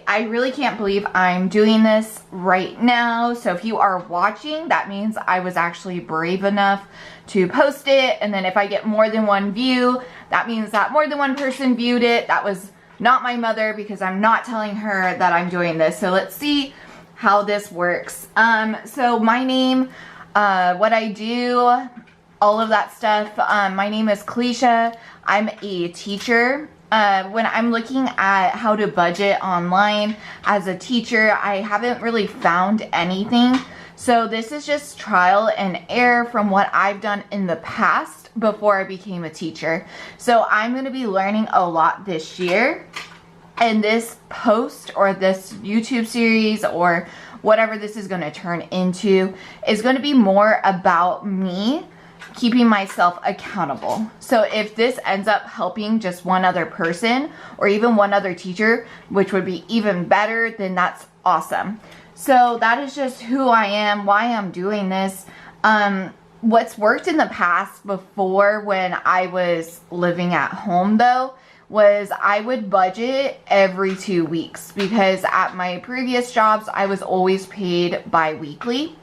I really can't believe I'm doing this right now. So if you are watching, that means I was actually brave enough to post it. And then if I get more than one view, that means that more than one person viewed it. That was not my mother, because I'm not telling her that I'm doing this. So let's see how this works. So my name, what I do, all of that stuff. My name is Kalisha. I'm a teacher. When I'm looking at how to budget online as a teacher, I haven't really found anything. So this is just trial and error from what I've done in the past before I became a teacher. So I'm going to be learning a lot this year. And this post or this YouTube series or whatever this is going to turn into is going to be more about me keeping myself accountable. So if this ends up helping just one other person or even one other teacher, which would be even better, then that's awesome. So that is just who I am, why I'm doing this. What's worked in the past before when I was living at home though, was I would budget every 2 weeks, because at my previous jobs, I was always paid bi-weekly.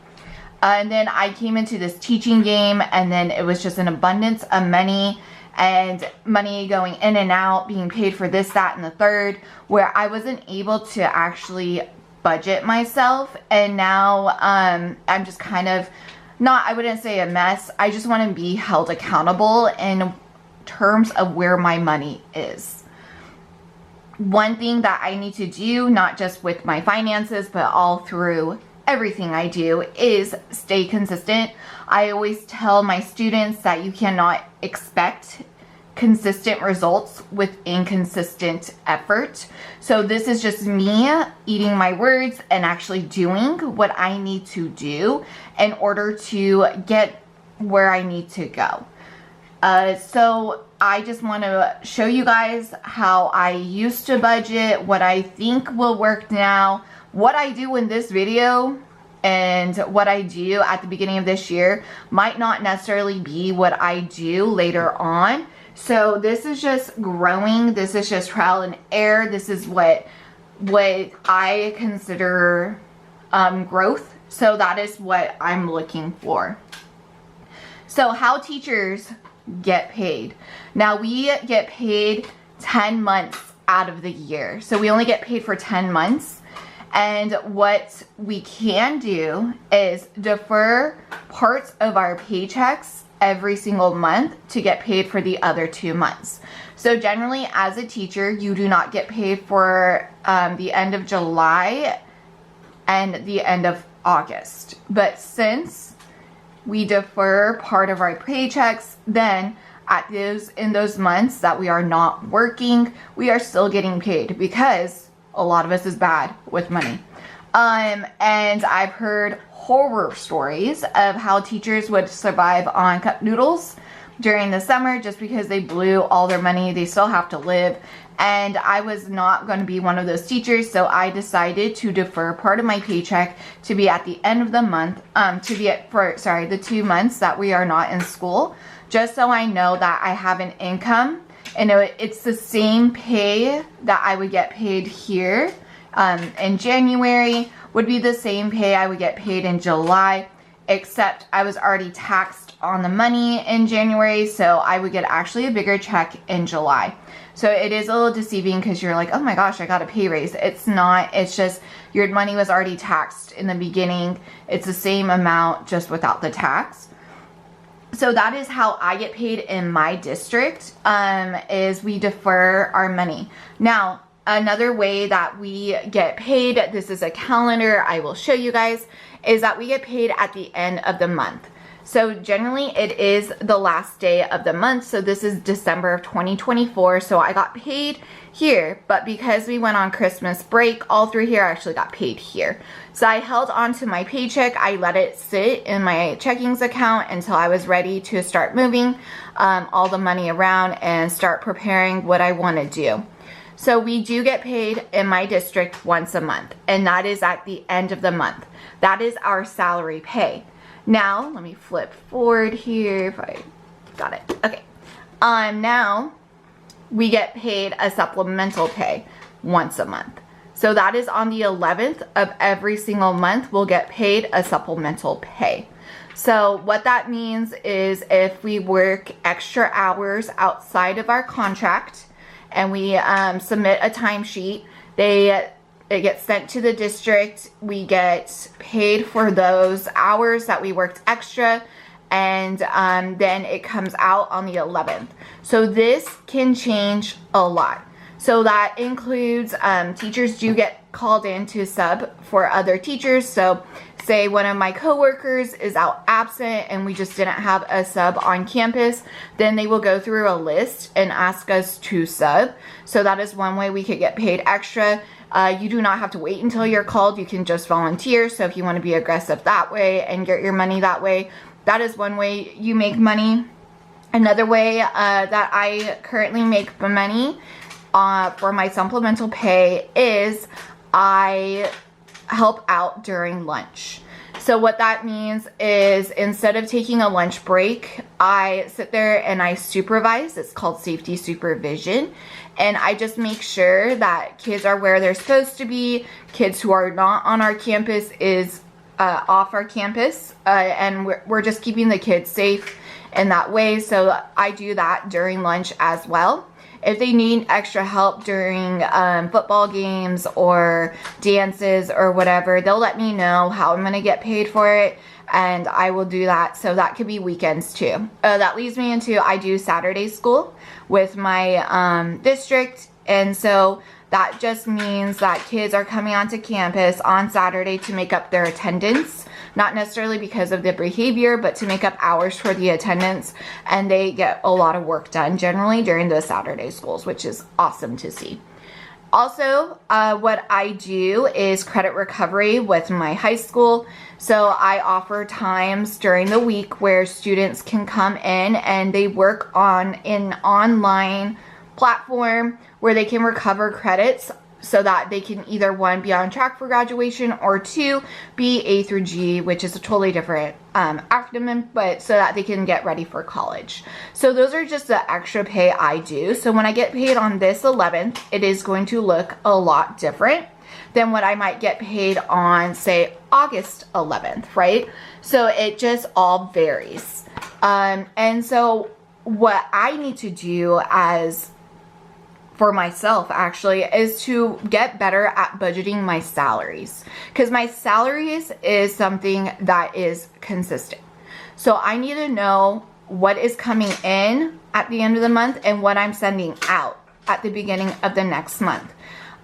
And then I came into this teaching game, and then it was just an abundance of money and money going in and out, being paid for this, that, and the third, where I wasn't able to actually budget myself. And now I'm just kind of not, I wouldn't say a mess. I just want to be held accountable in terms of where my money is. One thing that I need to do, not just with my finances, but all through everything I do, is stay consistent. I always tell my students that you cannot expect consistent results with inconsistent effort. So this is just me eating my words and actually doing what I need to do in order to get where I need to go. So I just want to show you guys how I used to budget, what I think will work now, what I do in this video and what I do at the beginning of this year might not necessarily be what I do later on. So this is just growing. This is just trial and error. This is what I consider growth. So that is what I'm looking for. So how teachers get paid. Now we get paid 10 months out of the year. So we only get paid for 10 months. And what we can do is defer parts of our paychecks every single month to get paid for the other 2 months. So generally as a teacher, you do not get paid for the end of July and the end of August. But since we defer part of our paychecks, then in those months that we are not working, we are still getting paid, because a lot of us is bad with money. And I've heard horror stories of how teachers would survive on cup noodles during the summer just because they blew all their money. They still have to live. And I was not going to be one of those teachers, so I decided to defer part of my paycheck to be at the end of the month, the 2 months that we are not in school, just so I know that I have an income. And it's the same pay that I would get paid here in January would be the same pay I would get paid in July, except I was already taxed on the money in January, so I would get actually a bigger check in July. So it is a little deceiving, because you're like, oh my gosh, I got a pay raise. It's not. It's just your money was already taxed in the beginning. It's the same amount, just without the tax. So that is how I get paid in my district, is we defer our money. Now, another way that we get paid, this is a calendar I will show you guys, is that we get paid at the end of the month. So generally it is the last day of the month. So this is December of 2024. So I got paid here, but because we went on Christmas break, all through here, I actually got paid here. So I held on to my paycheck. I let it sit in my checkings account until I was ready to start moving all the money around and start preparing what I want to do. So we do get paid in my district once a month, and that is at the end of the month. That is our salary pay. Now, let me flip forward here if I got it. Okay. Now we get paid a supplemental pay once a month. So that is on the 11th of every single month, we'll get paid a supplemental pay. So what that means is if we work extra hours outside of our contract and we submit a timesheet, it gets sent to the district. We get paid for those hours that we worked extra, and then it comes out on the 11th. So this can change a lot. So that includes teachers do get called in to sub for other teachers. So say one of my coworkers is out absent and we just didn't have a sub on campus, then they will go through a list and ask us to sub. So that is one way we could get paid extra. You do not have to wait until you're called. You can just volunteer. So if you want to be aggressive that way and get your money that way, that is one way you make money. Another way that I currently make money for my supplemental pay is I help out during lunch. So what that means is instead of taking a lunch break, I sit there and I supervise. It's called safety supervision. And I just make sure that kids are where they're supposed to be. Kids who are not on our campus is off our campus. And we're just keeping the kids safe in that way. So I do that during lunch as well. If they need extra help during football games or dances or whatever, they'll let me know how I'm going to get paid for it, and I will do that. So that could be weekends too. That leads me into I do Saturday school with my district, and so that just means that kids are coming onto campus on Saturday to make up their attendance. Not necessarily because of the behavior, but to make up hours for the attendance. And they get a lot of work done generally during the Saturday schools, which is awesome to see. Also, what I do is credit recovery with my high school. So I offer times during the week where students can come in and they work on an online platform where they can recover credits so that they can either, one, be on track for graduation, or two, be A through G, which is a totally different acronym, but so that they can get ready for college. So those are just the extra pay I do. So when I get paid on this 11th, it is going to look a lot different than what I might get paid on, say, August 11th, right? So it just all varies. And so what I need to do for myself actually is to get better at budgeting my salaries, because my salaries is something that is consistent. So I need to know what is coming in at the end of the month and what I'm sending out at the beginning of the next month.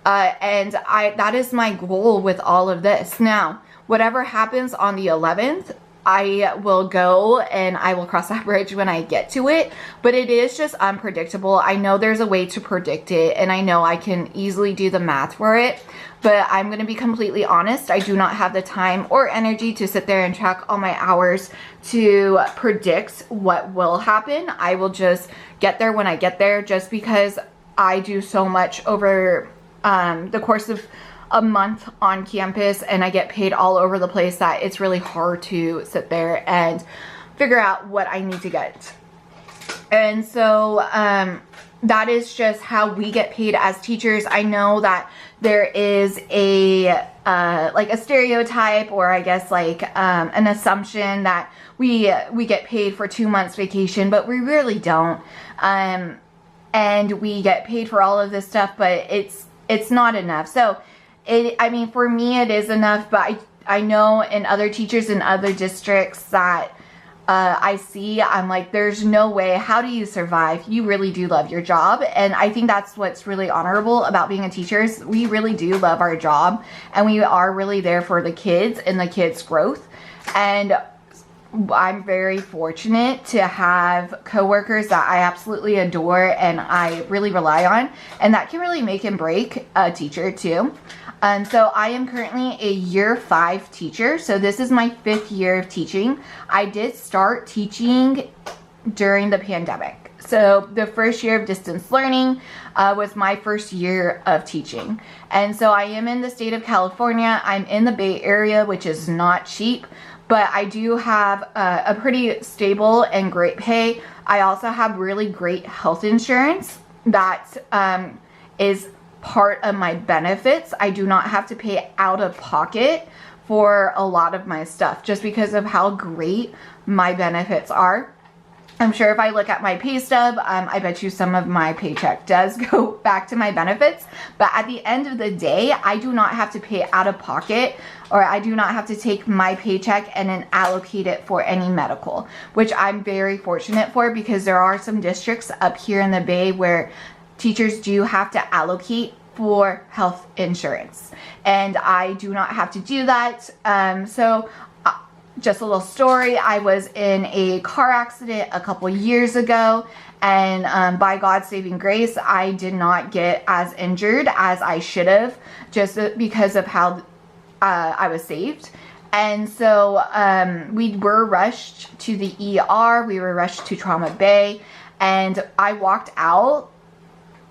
And that is my goal with all of this. Now, whatever happens on the 11th, I will go and I will cross that bridge when I get to it, but it is just unpredictable. I know there's a way to predict it, and I know I can easily do the math for it, but I'm going to be completely honest. I do not have the time or energy to sit there and track all my hours to predict what will happen. I will just get there when I get there, just because I do so much over the course of a month on campus, and I get paid all over the place that it's really hard to sit there and figure out what I need to get. And so that is just how we get paid as teachers. I know that there is a like a stereotype, or I guess like an assumption that we get paid for 2 months vacation, but we really don't. And we get paid for all of this stuff, but it's not enough. So I mean, for me, it is enough, but I know in other teachers in other districts that I see, I'm like, there's no way. How do you survive? You really do love your job. And I think that's what's really honorable about being a teacher is we really do love our job, and we are really there for the kids and the kids' growth. And I'm very fortunate to have coworkers that I absolutely adore and I really rely on, and that can really make and break a teacher too. So I am currently a year 5 teacher. So this is my 5th year of teaching. I did start teaching during the pandemic. So the first year of distance learning was my first year of teaching. And so I am in the state of California. I'm in the Bay Area, which is not cheap, but I do have a pretty stable and great pay. I also have really great health insurance that is part of my benefits. I do not have to pay out of pocket for a lot of my stuff just because of how great my benefits are. I'm sure if I look at my pay stub, I bet you some of my paycheck does go back to my benefits. But at the end of the day, I do not have to pay out of pocket, or I do not have to take my paycheck and then allocate it for any medical, which I'm very fortunate for, because there are some districts up here in the Bay where teachers do have to allocate for health insurance, and I do not have to do that. Just a little story, I was in a car accident a couple years ago, and by God's saving grace, I did not get as injured as I should have, just because of how I was saved. And so we were rushed to the ER, we were rushed to Trauma Bay, and I walked out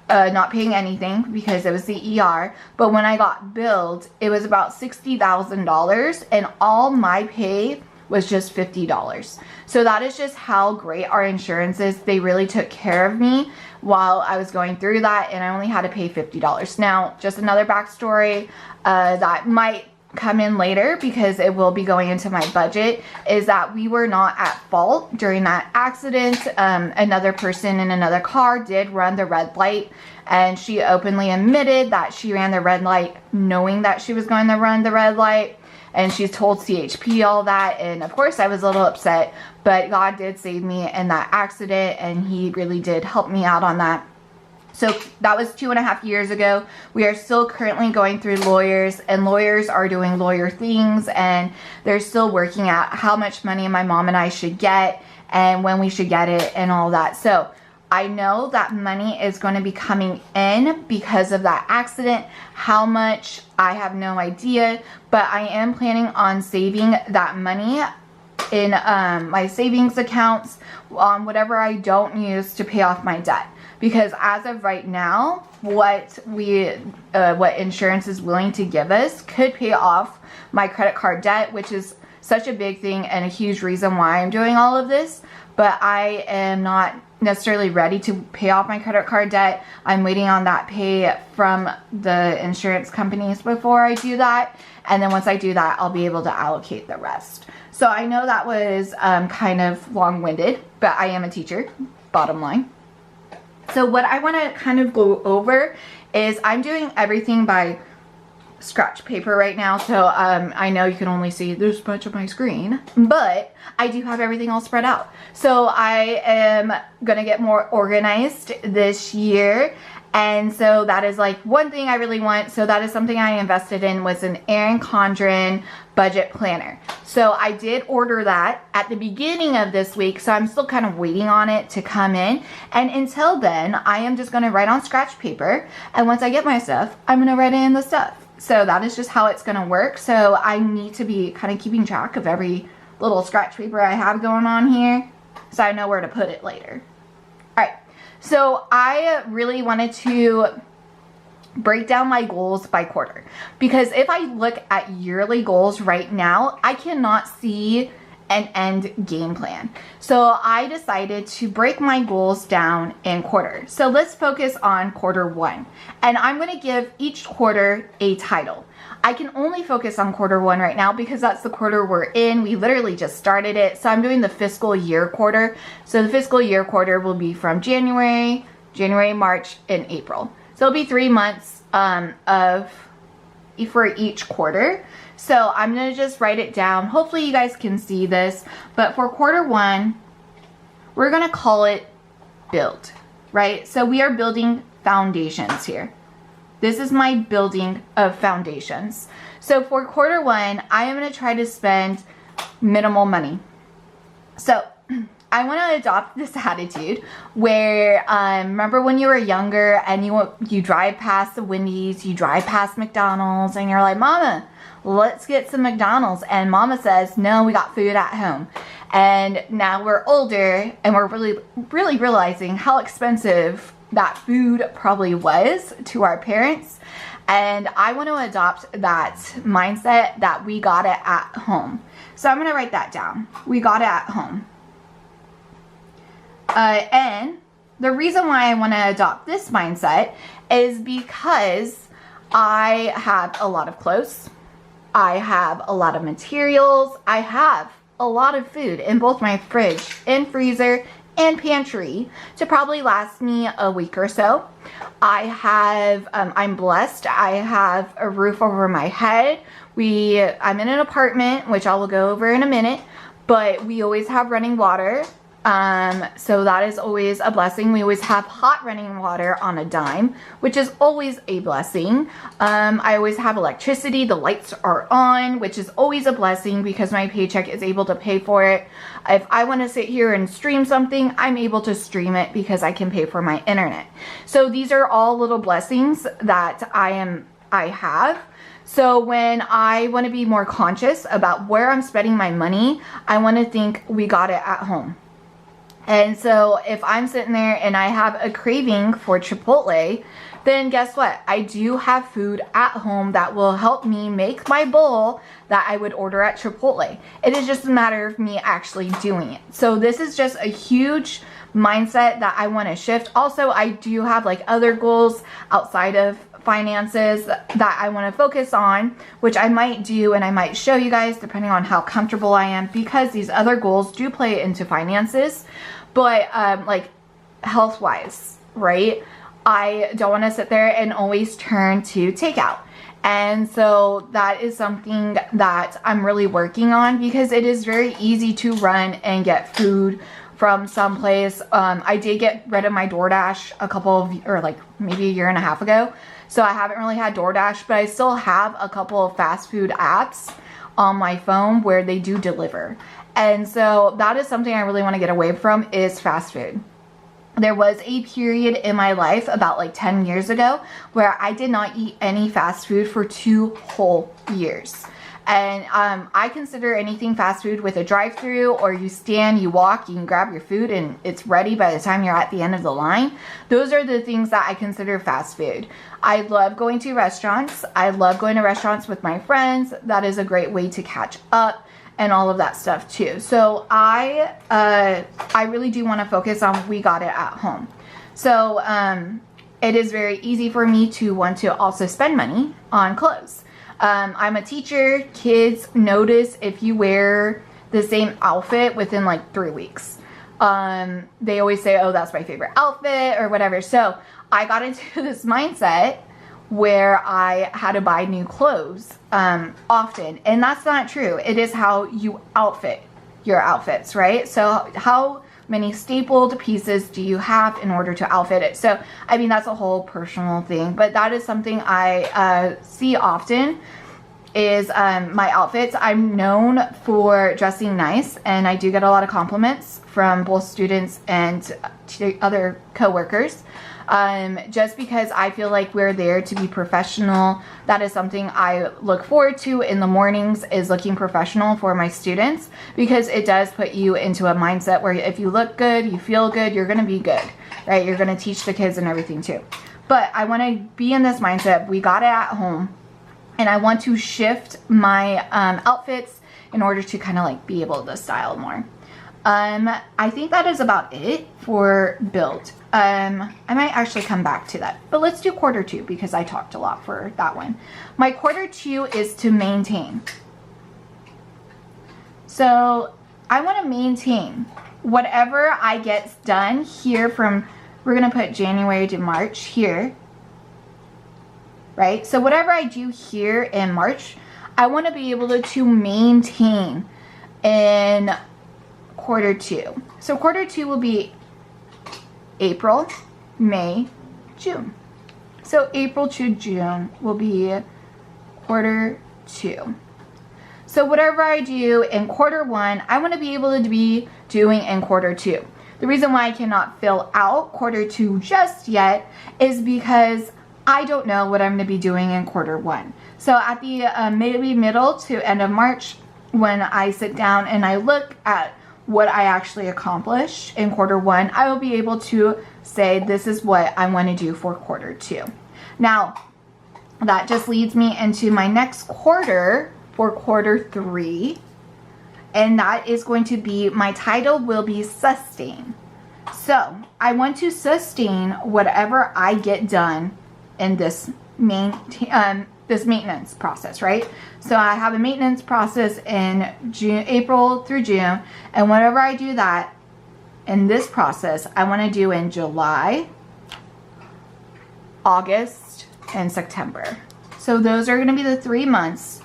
not paying anything because it was the ER. But when I got billed, it was about $60,000, and all my pay was just $50. So that is just how great our insurance is. They really took care of me while I was going through that, and I only had to pay $50. Now, just another backstory that might come in later because it will be going into my budget, is that we were not at fault during that accident. Another person in another car did run the red light, and she openly admitted that she ran the red light knowing that she was going to run the red light, and she's told CHP all that. And of course I was a little upset, but God did save me in that accident, and he really did help me out on that. So that was 2.5 years ago. We are still currently going through lawyers, and lawyers are doing lawyer things, and they're still working out how much money my mom and I should get and when we should get it and all that. So I know that money is going to be coming in because of that accident. How much, I have no idea, but I am planning on saving that money in my savings accounts on whatever I don't use to pay off my debt. Because as of right now, what insurance is willing to give us could pay off my credit card debt, which is such a big thing and a huge reason why I'm doing all of this. But I am not necessarily ready to pay off my credit card debt. I'm waiting on that pay from the insurance companies before I do that. And then once I do that, I'll be able to allocate the rest. So I know that was kind of long-winded, but I am a teacher, bottom line. So what I want to kind of go over is I'm doing everything by scratch paper right now. So I know you can only see this much of my screen, but I do have everything all spread out. So I am going to get more organized this year. And so that is like one thing I really want. So that is something I invested in, was an Erin Condren budget planner. So I did order that at the beginning of this week. So I'm still kind of waiting on it to come in. And until then, I am just going to write on scratch paper. And once I get my stuff, I'm going to write in the stuff. So that is just how it's going to work. So I need to be kind of keeping track of every little scratch paper I have going on here, so I know where to put it later. All right. So I really wanted to break down my goals by quarter, because if I look at yearly goals right now, I cannot see an end game plan. So I decided to break my goals down in quarters. So let's focus on quarter one, and I'm going to give each quarter a title. I can only focus on quarter one right now because that's the quarter we're in. We literally just started it. So I'm doing the fiscal year quarter. So the fiscal year quarter will be from January, March, and April. So it'll be 3 months for each quarter. So I'm going to just write it down. Hopefully you guys can see this. But for quarter one, we're going to call it build, right? So we are building foundations here. This is my building of foundations. So for quarter one, I am going to try to spend minimal money. So I want to adopt this attitude where, remember when you were younger and you drive past the Wendy's, you drive past McDonald's, and you're like, Mama, let's get some McDonald's. And Mama says, no, we got food at home. And now we're older and we're really realizing how expensive that food probably was to our parents. And I want to adopt that mindset that we got it at home. So I'm going to write that down. We got it at home. And the reason why I want to adopt this mindset is because I have a lot of clothes. I have a lot of materials. I have a lot of food in both my fridge and freezer and pantry to probably last me a week or so. I'm blessed. I have a roof over my head. I'm in an apartment, which I will go over in a minute, but we always have running water. So that is always a blessing. We always have hot running water on a dime, which is always a blessing. I always have electricity. The lights are on, which is always a blessing because my paycheck is able to pay for it. If I want to sit here and stream something, I'm able to stream it because I can pay for my internet. So these are all little blessings that I have. So when I want to be more conscious about where I'm spending my money, I want to think we got it at home. And so if I'm sitting there and I have a craving for Chipotle, then guess what? I do have food at home that will help me make my bowl that I would order at Chipotle. It is just a matter of me actually doing it. So this is just a huge mindset that I want to shift. Also, I do have like other goals outside of finances that I want to focus on, which I might do and I might show you guys depending on how comfortable I am, because these other goals do play into finances. But like health wise, right? I don't want to sit there and always turn to takeout. And so that is something that I'm really working on, because it is very easy to run and get food from someplace. I did get rid of my DoorDash maybe a year and a half ago. So I haven't really had DoorDash, but I still have a couple of fast food apps on my phone where they do deliver. And so that is something I really want to get away from, is fast food. There was a period in my life about like 10 years ago where I did not eat any fast food for 2 whole years. And I consider anything fast food with a drive-through, or you stand, you walk, you can grab your food and it's ready by the time you're at the end of the line. Those are the things that I consider fast food. I love going to restaurants. I love going to restaurants with my friends. That is a great way to catch up and all of that stuff too. So I really do want to focus on we got it at home. So it is very easy for me to want to also spend money on clothes. I'm a teacher. Kids notice if you wear the same outfit within like 3 weeks. They always say, oh, that's my favorite outfit or whatever. So I got into this mindset where I had to buy new clothes often. And that's not true. It is how you outfit your outfits, right? So how many stapled pieces do you have in order to outfit it? So, I mean, that's a whole personal thing, but that is something I see often is my outfits. I'm known for dressing nice, and I do get a lot of compliments from both students and other coworkers. Just because I feel like we're there to be professional. That is something I look forward to in the mornings, is looking professional for my students, because it does put you into a mindset where if you look good, you feel good, you're going to be good, right? You're going to teach the kids and everything too. But I want to be in this mindset, we got it at home, and I want to shift my outfits in order to kind of like be able to style more. I think that is about it for build. I might actually come back to that, but let's do quarter 2 because I talked a lot for that one. My quarter 2 is to maintain. So I want to maintain whatever I get done here from, we're going to put January to March here, right? So whatever I do here in March, I want to be able to maintain in quarter 2. So quarter 2 will be April, May, June. So April to June will be quarter 2. So whatever I do in quarter 1, I want to be able to be doing in quarter 2. The reason why I cannot fill out quarter 2 just yet is because I don't know what I'm going to be doing in quarter 1. So at the maybe middle to end of March, when I sit down and I look at what I actually accomplished in quarter 1, I will be able to say this is what I want to do for quarter 2. Now, that just leads me into my next quarter for quarter 3, and that is going to be, my title will be sustain. So I want to sustain whatever I get done in this this maintenance process, right? So I have a maintenance process in April through June, and whenever I do that in this process, I want to do in July, August, and September. So those are going to be the 3 months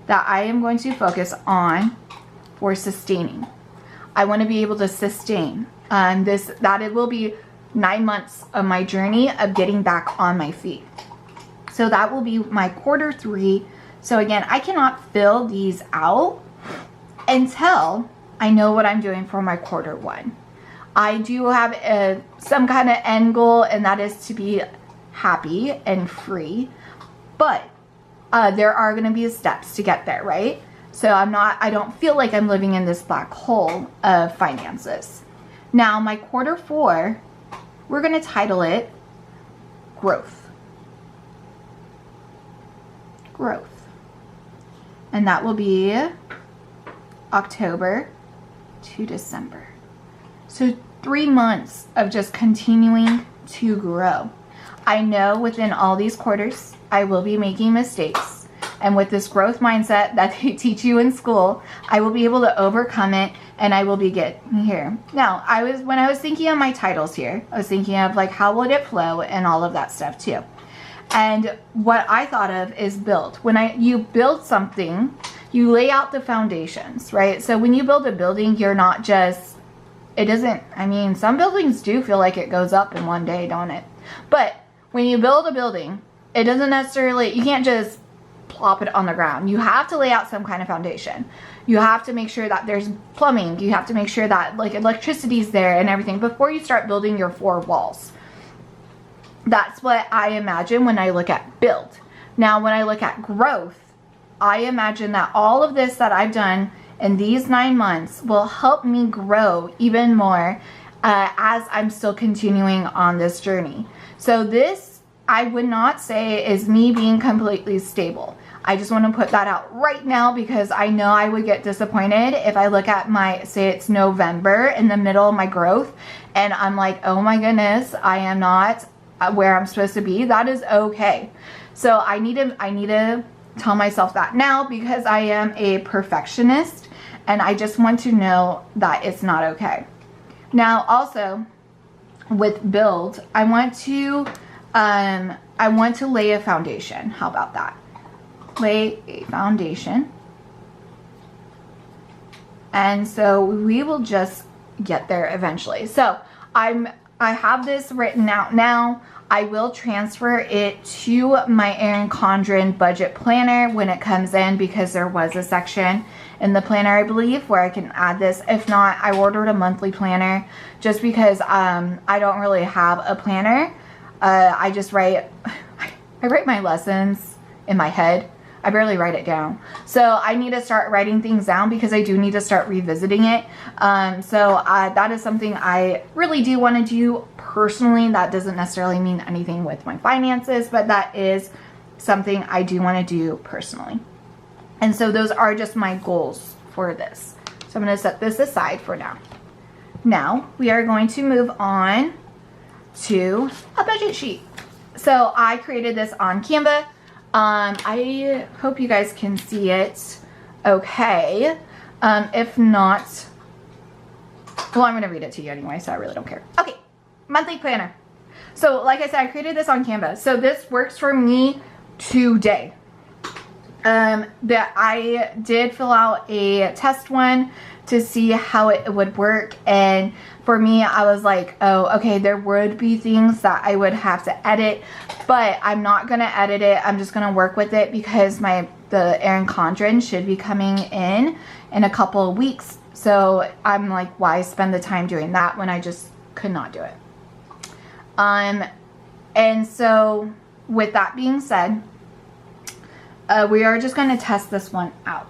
that I am going to focus on for sustaining. I want to be able to sustain that it will be 9 months of my journey of getting back on my feet. So that will be my quarter 3. So again, I cannot fill these out until I know what I'm doing for my quarter 1. I do have some kind of end goal, and that is to be happy and free. But there are going to be steps to get there, right? So I don't feel like I'm living in this black hole of finances. Now, my quarter 4, we're going to title it Growth. Growth. And that will be October to December. So 3 months of just continuing to grow. I know within all these quarters, I will be making mistakes. And with this growth mindset that they teach you in school, I will be able to overcome it, and I will be getting here. Now, when I was thinking of my titles here, I was thinking of like, how would it flow and all of that stuff too. And what I thought of is build. When you build something, you lay out the foundations, right? So when you build a building, you're not just, some buildings do feel like it goes up in one day, don't it? But when you build a building, it doesn't necessarily, you can't just plop it on the ground. You have to lay out some kind of foundation. You have to make sure that there's plumbing. You have to make sure that like electricity's there and everything before you start building your 4 walls. That's what I imagine when I look at build. Now, when I look at growth, I imagine that all of this that I've done in these 9 months will help me grow even more as I'm still continuing on this journey. So this, I would not say is me being completely stable. I just want to put that out right now because I know I would get disappointed if I look at say it's November in the middle of my growth and I'm like, oh my goodness, I am not where I'm supposed to be. That is okay. So I need to tell myself that now because I am a perfectionist and I just want to know that it's not okay. Now also with build, I want to lay a foundation. How about that? Lay a foundation. And so we will just get there eventually. So I have this written out now. I will transfer it to my Erin Condren budget planner when it comes in because there was a section in the planner, I believe, where I can add this. If not, I ordered a monthly planner just because I don't really have a planner. I just write my lessons in my head. I barely write it down. So I need to start writing things down because I do need to start revisiting it. So that is something I really do want to do personally. That doesn't necessarily mean anything with my finances, but that is something I do want to do personally. And so those are just my goals for this. So I'm going to set this aside for now. Now we are going to move on to a budget sheet. So I created this on Canva. I hope you guys can see it okay. If not, well, I'm going to read it to you anyway, so I really don't care. Okay, monthly planner. So like I said, I created this on Canva. So this works for me today. That I did fill out a test one to see how it would work, and for me I was like, oh okay, there would be things that I would have to edit, but I'm not gonna edit it. I'm just gonna work with it because the Erin Condren should be coming in a couple of weeks. So I'm like, why spend the time doing that when I just could not do it? And so with that being said, we are just going to test this one out.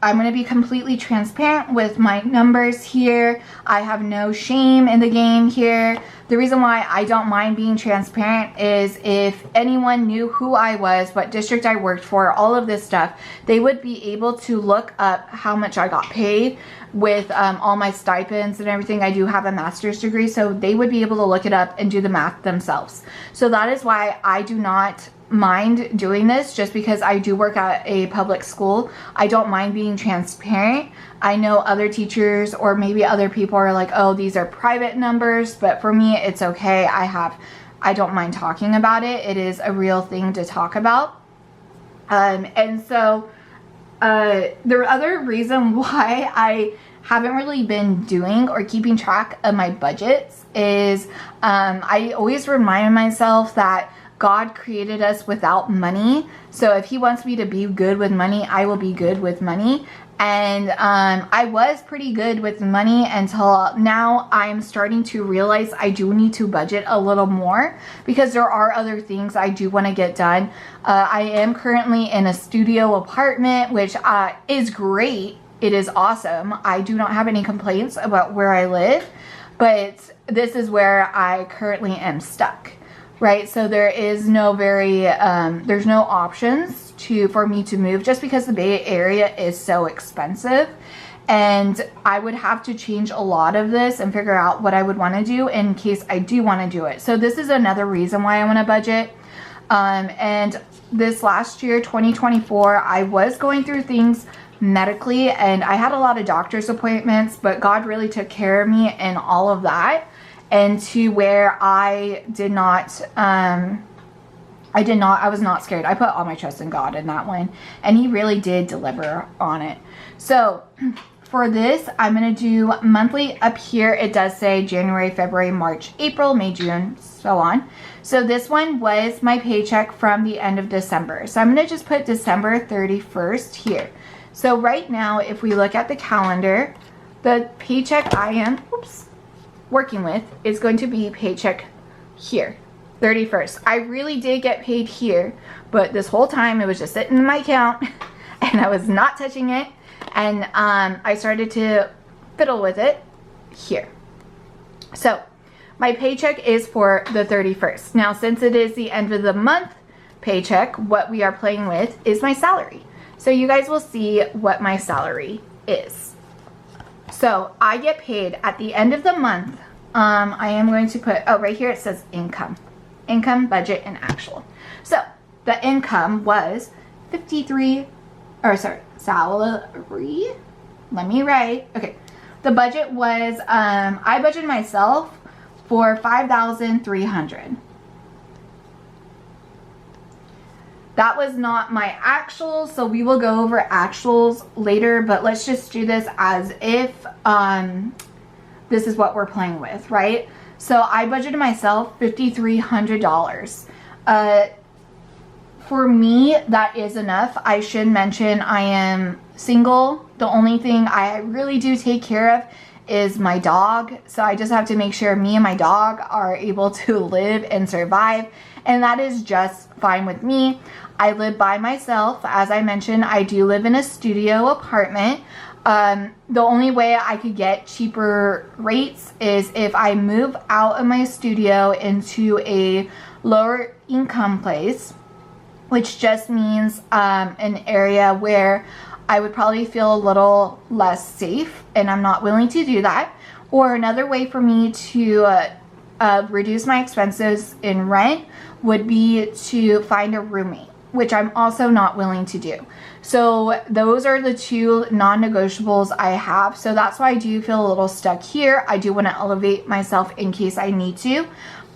I'm going to be completely transparent with my numbers here. I have no shame in the game here. The reason why I don't mind being transparent is if anyone knew who I was, what district I worked for, all of this stuff, they would be able to look up how much I got paid with all my stipends and everything. I do have a master's degree, so they would be able to look it up and do the math themselves. So that is why I do not mind doing this, just because I do work at a public school. I don't mind being transparent. I know other teachers or maybe other people are like, oh, these are private numbers, but for me, it's okay. I don't mind talking about it. It is a real thing to talk about. And so the other reason why I haven't really been doing or keeping track of my budgets is I always remind myself that God created us without money. So if he wants me to be good with money, I will be good with money. And I was pretty good with money until now. I'm starting to realize I do need to budget a little more because there are other things I do want to get done. I am currently in a studio apartment, which is great. It is awesome. I do not have any complaints about where I live, but this is where I currently am stuck. Right, so there is no there's no options for me to move just because the Bay Area is so expensive, and I would have to change a lot of this and figure out what I would want to do in case I do want to do it. So this is another reason why I want to budget. And this last year, 2024, I was going through things medically, and I had a lot of doctor's appointments, but God really took care of me in all of that. And to where I was not scared. I put all my trust in God in that one. And he really did deliver on it. So for this, I'm going to do monthly. Up here, it does say January, February, March, April, May, June, so on. So this one was my paycheck from the end of December. So I'm going to just put December 31st here. So right now, if we look at the calendar, the paycheck I am, working with is going to be paycheck here, 31st. I really did get paid here, but this whole time it was just sitting in my account and I was not touching it. And I started to fiddle with it here. So my paycheck is for the 31st. Now, since it is the end of the month paycheck, what we are playing with is my salary. So you guys will see what my salary is. So I get paid at the end of the month. I am going to put, right here it says income, budget, and actual. So the income was salary. Let me write. Okay. The budget was, I budgeted myself for $5,300. That was not my actuals, so we will go over actuals later, but let's just do this as if this is what we're playing with, right? So I budgeted myself $5,300. For me, that is enough. I should mention I am single. The only thing I really do take care of is my dog. So I just have to make sure me and my dog are able to live and survive, and that is just fine with me. I live by myself. As I mentioned, I do live in a studio apartment. The only way I could get cheaper rates is if I move out of my studio into a lower income place, which just means an area where I would probably feel a little less safe, and I'm not willing to do that. Or another way for me to reduce my expenses in rent would be to find a roommate, which I'm also not willing to do. So those are the two non-negotiables I have. So that's why I do feel a little stuck here. I do want to elevate myself in case I need to,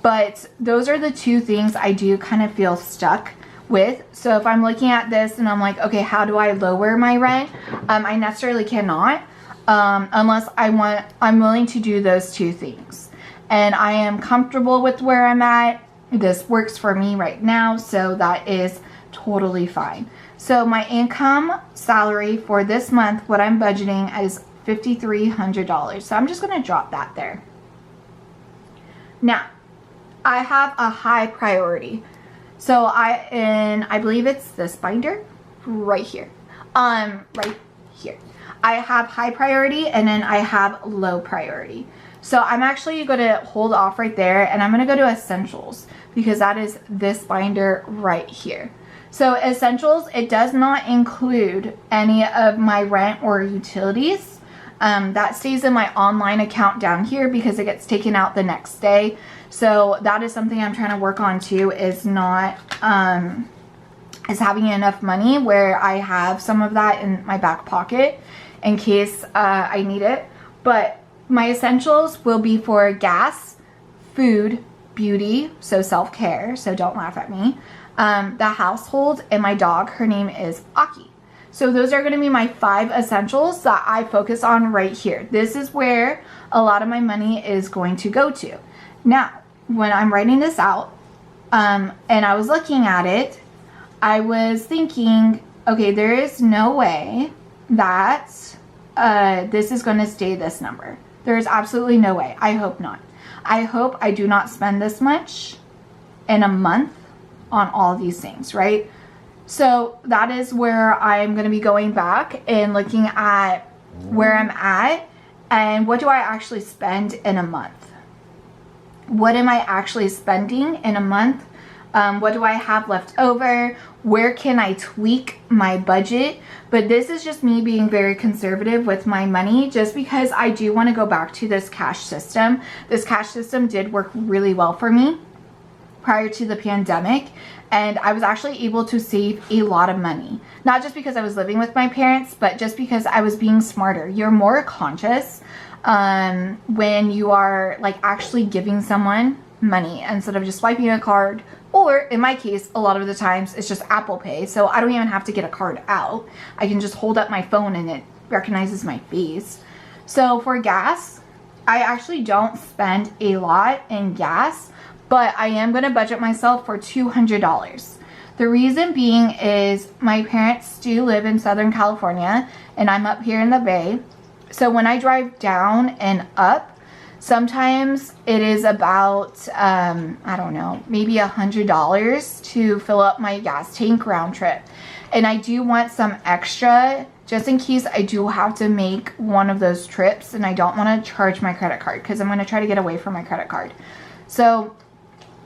but those are the two things I do kind of feel stuck with. So if I'm looking at this and I'm like, okay, how do I lower my rent? I necessarily cannot, unless I'm willing to do those two things. And I am comfortable with where I'm at. This works for me right now, so that is totally fine. So my income salary for this month, what I'm budgeting is $5,300. So I'm just going to drop that there. Now, I have a high priority. So I believe it's this binder right here. Right here. I have high priority and then I have low priority. So I'm actually going to hold off right there and I'm going to go to essentials because that is this binder right here. So essentials, it does not include any of my rent or utilities. That stays in my online account down here because it gets taken out the next day. So that is something I'm trying to work on too, is not, is having enough money where I have some of that in my back pocket in case I need it. But my essentials will be for gas, food, beauty, so self-care, so don't laugh at me, the household, and my dog. Her name is Aki. So those are going to be my 5 essentials that I focus on right here. This is where a lot of my money is going to go to. Now, when I'm writing this out, and I was looking at it, I was thinking, okay, there is no way that this is going to stay this number. There is absolutely no way. I hope not. I hope I do not spend this much in a month on all these things, right? So that is where I'm going to be going back and looking at where I'm at and what do I actually spend in a month. What am I actually spending in a month? What do I have left over? Where can I tweak my budget? But this is just me being very conservative with my money just because I do want to go back to this cash system. This cash system did work really well for me prior to the pandemic, and I was actually able to save a lot of money. Not just because I was living with my parents, but just because I was being smarter. You're more conscious when you are like actually giving someone money instead of just swiping a card, or in my case, a lot of the times it's just Apple Pay, so I don't even have to get a card out. I can just hold up my phone and it recognizes my face. So for gas, I actually don't spend a lot in gas, but I am going to budget myself for $200. The reason being is my parents do live in Southern California and I'm up here in the Bay. So when I drive down and up, sometimes it is about, I don't know, maybe $100 to fill up my gas tank round trip. And I do want some extra just in case I do have to make one of those trips and I don't want to charge my credit card because I'm going to try to get away from my credit card. So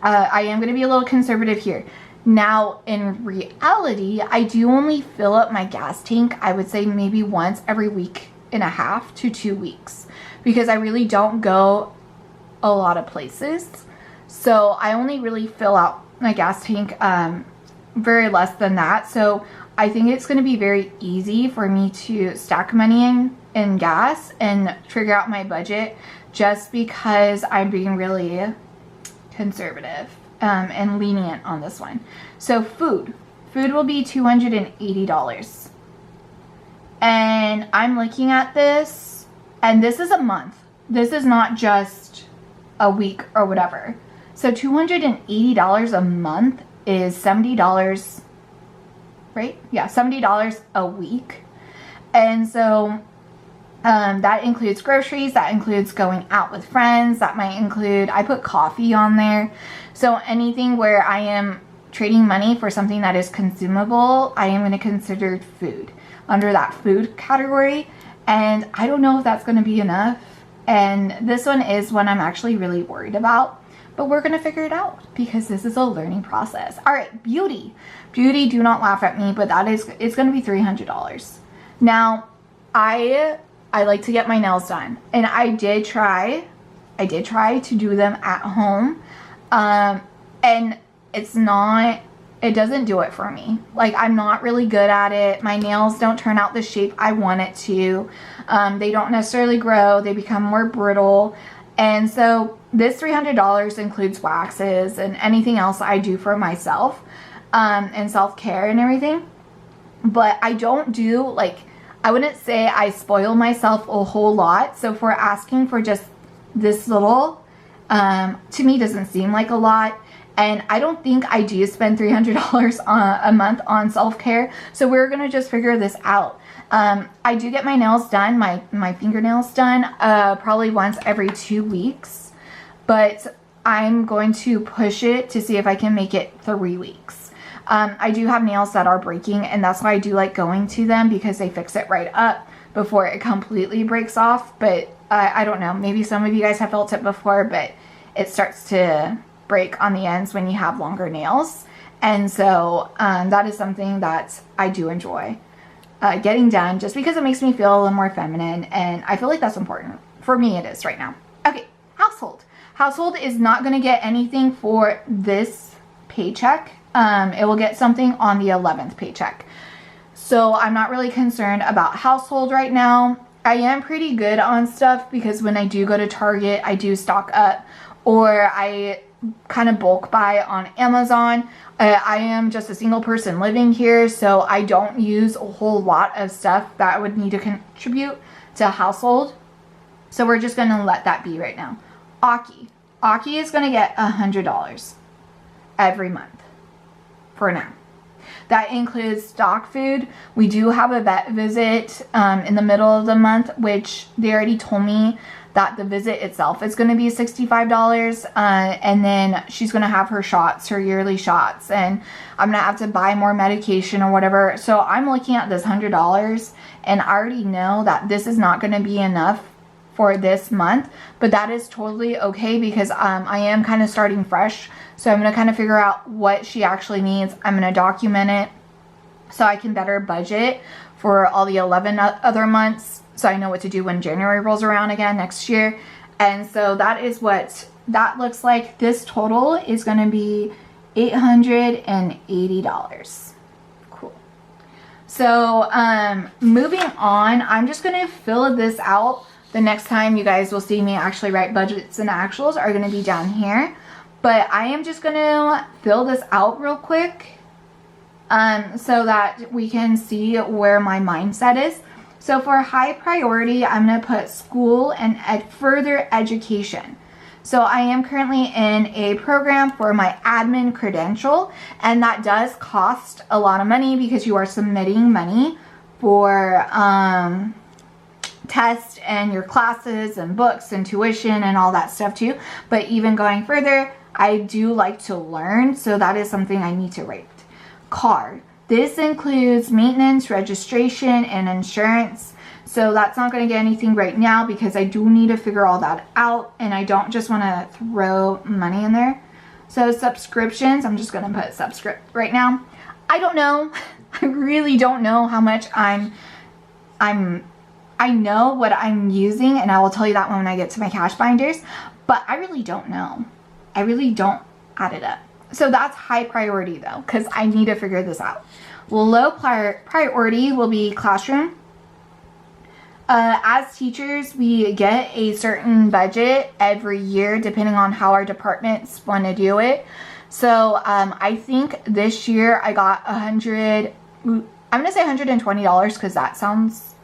I am going to be a little conservative here. Now, in reality, I do only fill up my gas tank, I would say maybe once every week and a half to 2 weeks, because I really don't go a lot of places. So I only really fill out my gas tank very less than that. So I think it's going to be very easy for me to stack money in gas and figure out my budget just because I'm being really conservative and lenient on this one. So food will be $280. And I'm looking at this, and this is a month. This is not just a week or whatever. So $280 a month is $70, right? Yeah, $70 a week. And so that includes groceries, that includes going out with friends, that might include, I put coffee on there. So anything where I am trading money for something that is consumable, I am going to consider food under that food category. And I don't know if that's going to be enough. And this one is one I'm actually really worried about, but we're going to figure it out because this is a learning process. All right, beauty, do not laugh at me, but it's going to be $300. Now, I like to get my nails done, and I did try to do them at home, and it doesn't do it for me. Like, I'm not really good at it. My nails don't turn out the shape I want it to. They don't necessarily grow. They become more brittle. And so this $300 includes waxes and anything else I do for myself, and self-care and everything. But I don't do, like, I wouldn't say I spoil myself a whole lot. So if we're asking for just this little, to me doesn't seem like a lot. And I don't think I do spend $300 a month on self-care. So we're going to just figure this out. I do get my nails done, my fingernails done, probably once every 2 weeks. But I'm going to push it to see if I can make it 3 weeks. I do have nails that are breaking, and that's why I do like going to them, because they fix it right up before it completely breaks off. But I don't know, maybe some of you guys have felt it before, but it starts to break on the ends when you have longer nails. And so that is something that I do enjoy getting done, just because it makes me feel a little more feminine, and I feel like that's important. For me, it is right now. Okay, household. Household is not going to get anything for this paycheck. It will get something on the 11th paycheck. So I'm not really concerned about household right now. I am pretty good on stuff, because when I do go to Target, I do stock up, or I kind of bulk buy on Amazon. I am just a single person living here, so I don't use a whole lot of stuff that would need to contribute to household. So we're just going to let that be right now. Aki. Aki is going to get $100 every month for now. That includes stock food. We do have a vet visit in the middle of the month, which they already told me that the visit itself is going to be $65. And then she's going to have her shots, her yearly shots. And I'm going to have to buy more medication or whatever. So I'm looking at this $100, and I already know that this is not going to be enough for this month, but that is totally okay, because I am kind of starting fresh. So I'm going to kind of figure out what she actually needs. I'm going to document it so I can better budget for all the 11 other months, so I know what to do when January rolls around again next year. And so that is what that looks like. This total is going to be $880. Cool. So moving on, I'm just going to fill this out. The next time you guys will see me actually write budgets and actuals are going to be down here. But I am just going to fill this out real quick so that we can see where my mindset is. So for high priority, I'm going to put school and further education. So I am currently in a program for my admin credential, and that does cost a lot of money, because you are submitting money for tests and your classes and books and tuition and all that stuff too. But even going further, I do like to learn, so that is something I need to write. Car. This includes maintenance, registration, and insurance. So that's not going to get anything right now, because I do need to figure all that out, and I don't just want to throw money in there. So subscriptions, I'm just going to put subscript right now. I don't know. I really don't know how much I know what I'm using, and I will tell you that when I get to my cash binders, but I really don't know. I really don't add it up. So that's high priority though, because I need to figure this out. Low priority will be classroom. As teachers, we get a certain budget every year depending on how our departments want to do it. So I think this year I got I'm going to say $120, because that sounds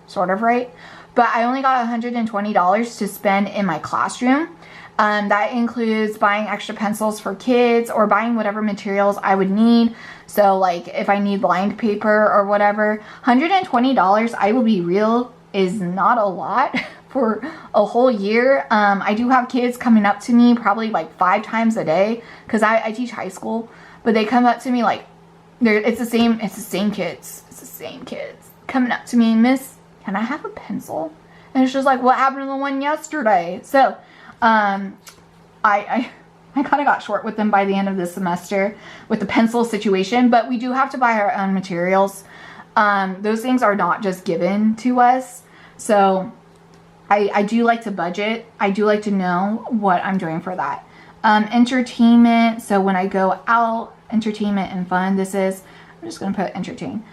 sort of right. But I only got $120 to spend in my classroom. That includes buying extra pencils for kids, or buying whatever materials I would need. So like if I need lined paper or whatever, $120, I will be real, is not a lot for a whole year. I do have kids coming up to me probably like 5 times a day, because I teach high school, but they come up to me like, it's the same kids coming up to me, Miss, can I have a pencil? And it's just like, what happened to the one yesterday? So I kind of got short with them by the end of this semester with the pencil situation, but we do have to buy our own materials. Those things are not just given to us. So I do like to budget. I do like to know what I'm doing for that. Entertainment. So when I go out, entertainment and fun, I'm just going to put entertain.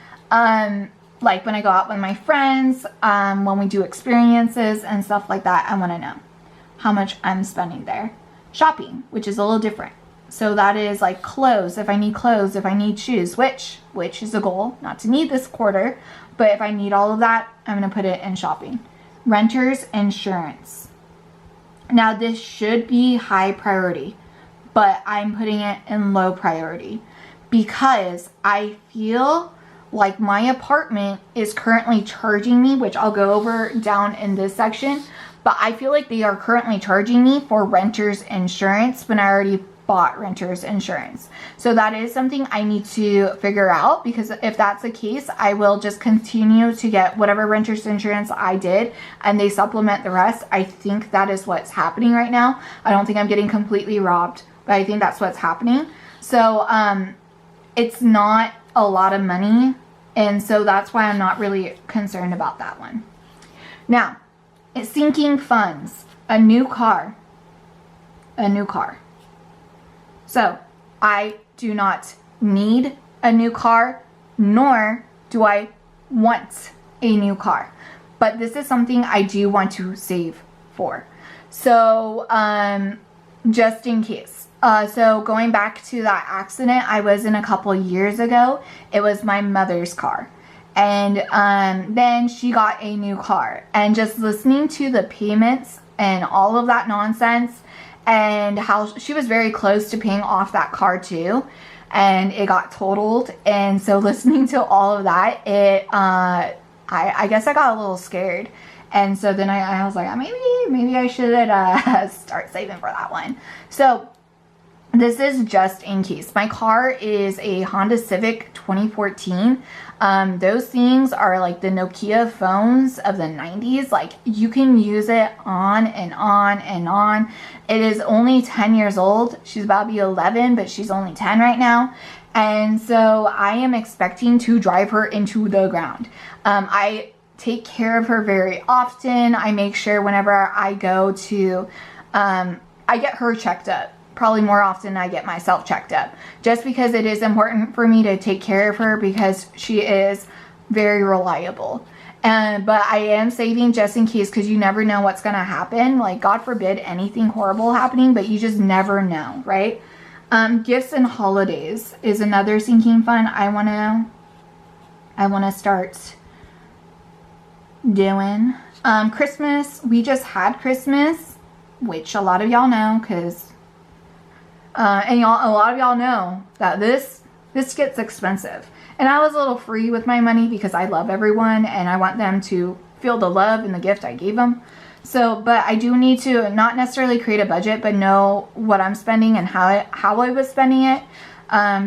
Like when I go out with my friends, when we do experiences and stuff like that, I want to know how much I'm spending there. Shopping, which is a little different. So that is like clothes, if I need clothes, if I need shoes, which is a goal, not to need this quarter, but if I need all of that, I'm going to put it in shopping. Renters insurance. Now this should be high priority, but I'm putting it in low priority because I feel like my apartment is currently charging me, which I'll go over down in this section, but I feel like they are currently charging me for renter's insurance when I already bought renter's insurance. So that is something I need to figure out, because if that's the case, I will just continue to get whatever renter's insurance I did and they supplement the rest. I think that is what's happening right now. I don't think I'm getting completely robbed, but I think that's what's happening. So it's not a lot of money, and so that's why I'm not really concerned about that one. Now, it's sinking funds, a new car. So I do not need a new car, nor do I want a new car, but this is something I do want to save for. So just in case. So going back to that accident I was in a couple years ago, it was my mother's car. And then she got a new car, and just listening to the payments and all of that nonsense, and how she was very close to paying off that car too, and it got totaled. And so listening to all of that, I guess I got a little scared. And so then I was like, maybe I should start saving for that one. So this is just in case. My car is a Honda Civic 2014. Those things are like the Nokia phones of the 90s. Like, you can use it on and on and on. It is only 10 years old. She's about to be 11, but she's only 10 right now. And so I am expecting to drive her into the ground. I take care of her very often. I make sure whenever I go to, I get her checked up. Probably more often I get myself checked up, just because it is important for me to take care of her, because she is very reliable. But I am saving just in case, because you never know what's going to happen. Like, God forbid anything horrible happening, but you just never know, right? Gifts and holidays is another sinking fund I want to start doing. Christmas, we just had Christmas, which a lot of y'all know, because and a lot of y'all know that this gets expensive. And I was a little free with my money because I love everyone and I want them to feel the love and the gift I gave them. So, but I do need to not necessarily create a budget, but know what I'm spending and how I was spending it.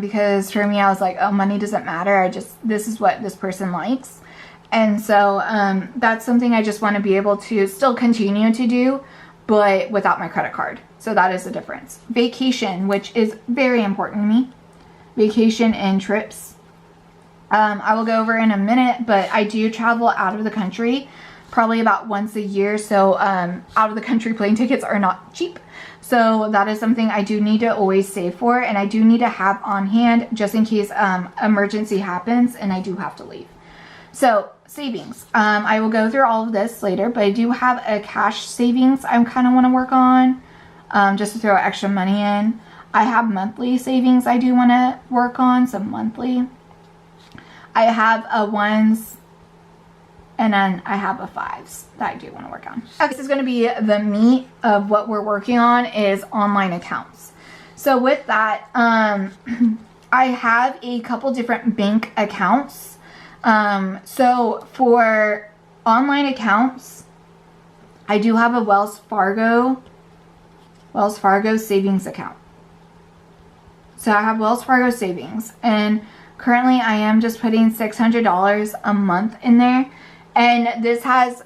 Because for me, I was like, oh, money doesn't matter. This is what this person likes. And so that's something I just want to be able to still continue to do, but without my credit card. So that is the difference. Vacation, which is very important to me. Vacation and trips. I will go over in a minute, but I do travel out of the country probably about once a year. So out of the country plane tickets are not cheap. So that is something I do need to always save for, and I do need to have on hand just in case emergency happens and I do have to leave. So savings. I will go through all of this later, but I do have a cash savings I kind of want to work on. Just to throw extra money in. I have monthly savings I do want to work on, some monthly. I have a ones, and then I have a fives that I do want to work on. Okay, this is going to be the meat of what we're working on, is online accounts. So with that, I have a couple different bank accounts. So for online accounts, I do have a Wells Fargo savings account. So I have Wells Fargo savings, and currently I am just putting $600 a month in there, and this has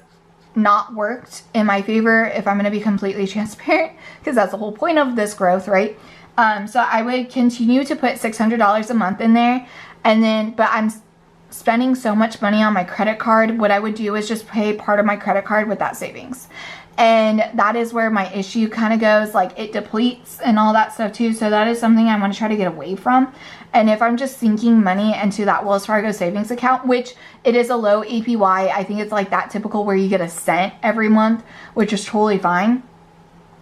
not worked in my favor, if I'm going to be completely transparent, because that's the whole point of this growth, right? So I would continue to put $600 a month in there, and then, but I'm spending so much money on my credit card. What I would do is just pay part of my credit card with that savings. And that is where my issue kind of goes, like it depletes and all that stuff too. So that is something I want to try to get away from. And if I'm just sinking money into that Wells Fargo savings account, which it is a low APY, I think it's like that typical where you get a cent every month, which is totally fine.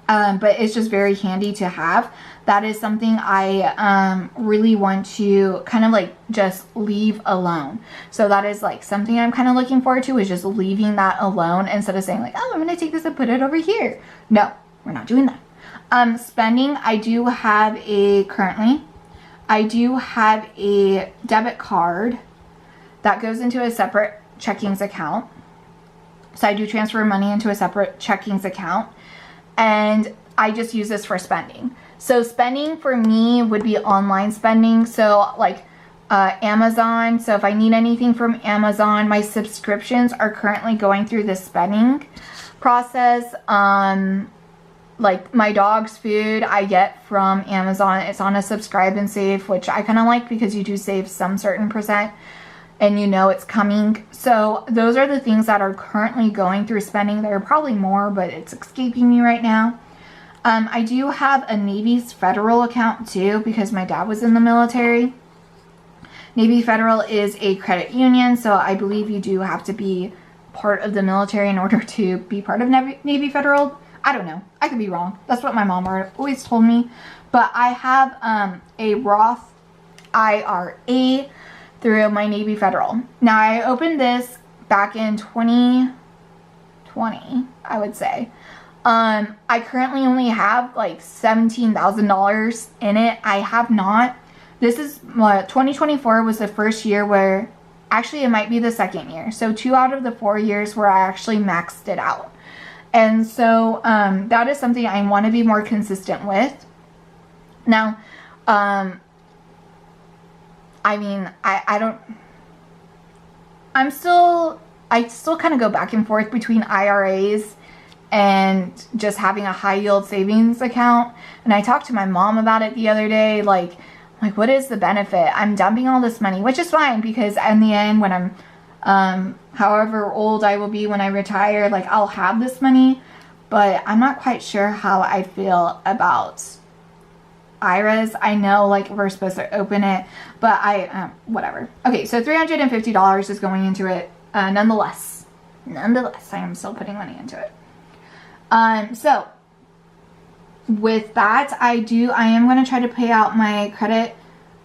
But it's just very handy to have. That is something I really want to kind of like just leave alone. So that is like something I'm kind of looking forward to, is just leaving that alone instead of saying like, oh, I'm going to take this and put it over here. No, we're not doing that. Spending, I do have a debit card that goes into a separate checkings account. So I do transfer money into a separate checkings account, and I just use this for spending. So spending for me would be online spending. So like Amazon. So if I need anything from Amazon, my subscriptions are currently going through the spending process. Like my dog's food I get from Amazon. It's on a subscribe and save, which I kind of like because you do save some certain percent and you know it's coming. So those are the things that are currently going through spending. There are probably more, but it's escaping me right now. I do have a Navy's Federal account too because my dad was in the military. Navy Federal is a credit union, so I believe you do have to be part of the military in order to be part of Navy Federal. I don't know. I could be wrong. That's what my mom always told me. But I have a Roth IRA through my Navy Federal. Now, I opened this back in 2020, I would say. I currently only have like $17,000 in it. I have not. This is 2024 was the first year where, actually it might be the second year. So 2 out of the 4 years where I actually maxed it out. And so that is something I want to be more consistent with. Now, I mean, I still kind of go back and forth between IRAs and just having a high yield savings account. And I talked to my mom about it the other day, like what is the benefit? I'm dumping all this money, which is fine because in the end, when I'm however old I will be when I retire, like I'll have this money, but I'm not quite sure how I feel about IRAs. I know like we're supposed to open it, but whatever. Okay, so $350 is going into it. Nonetheless, I am still putting money into it. So with that, I am going to try to pay out my credit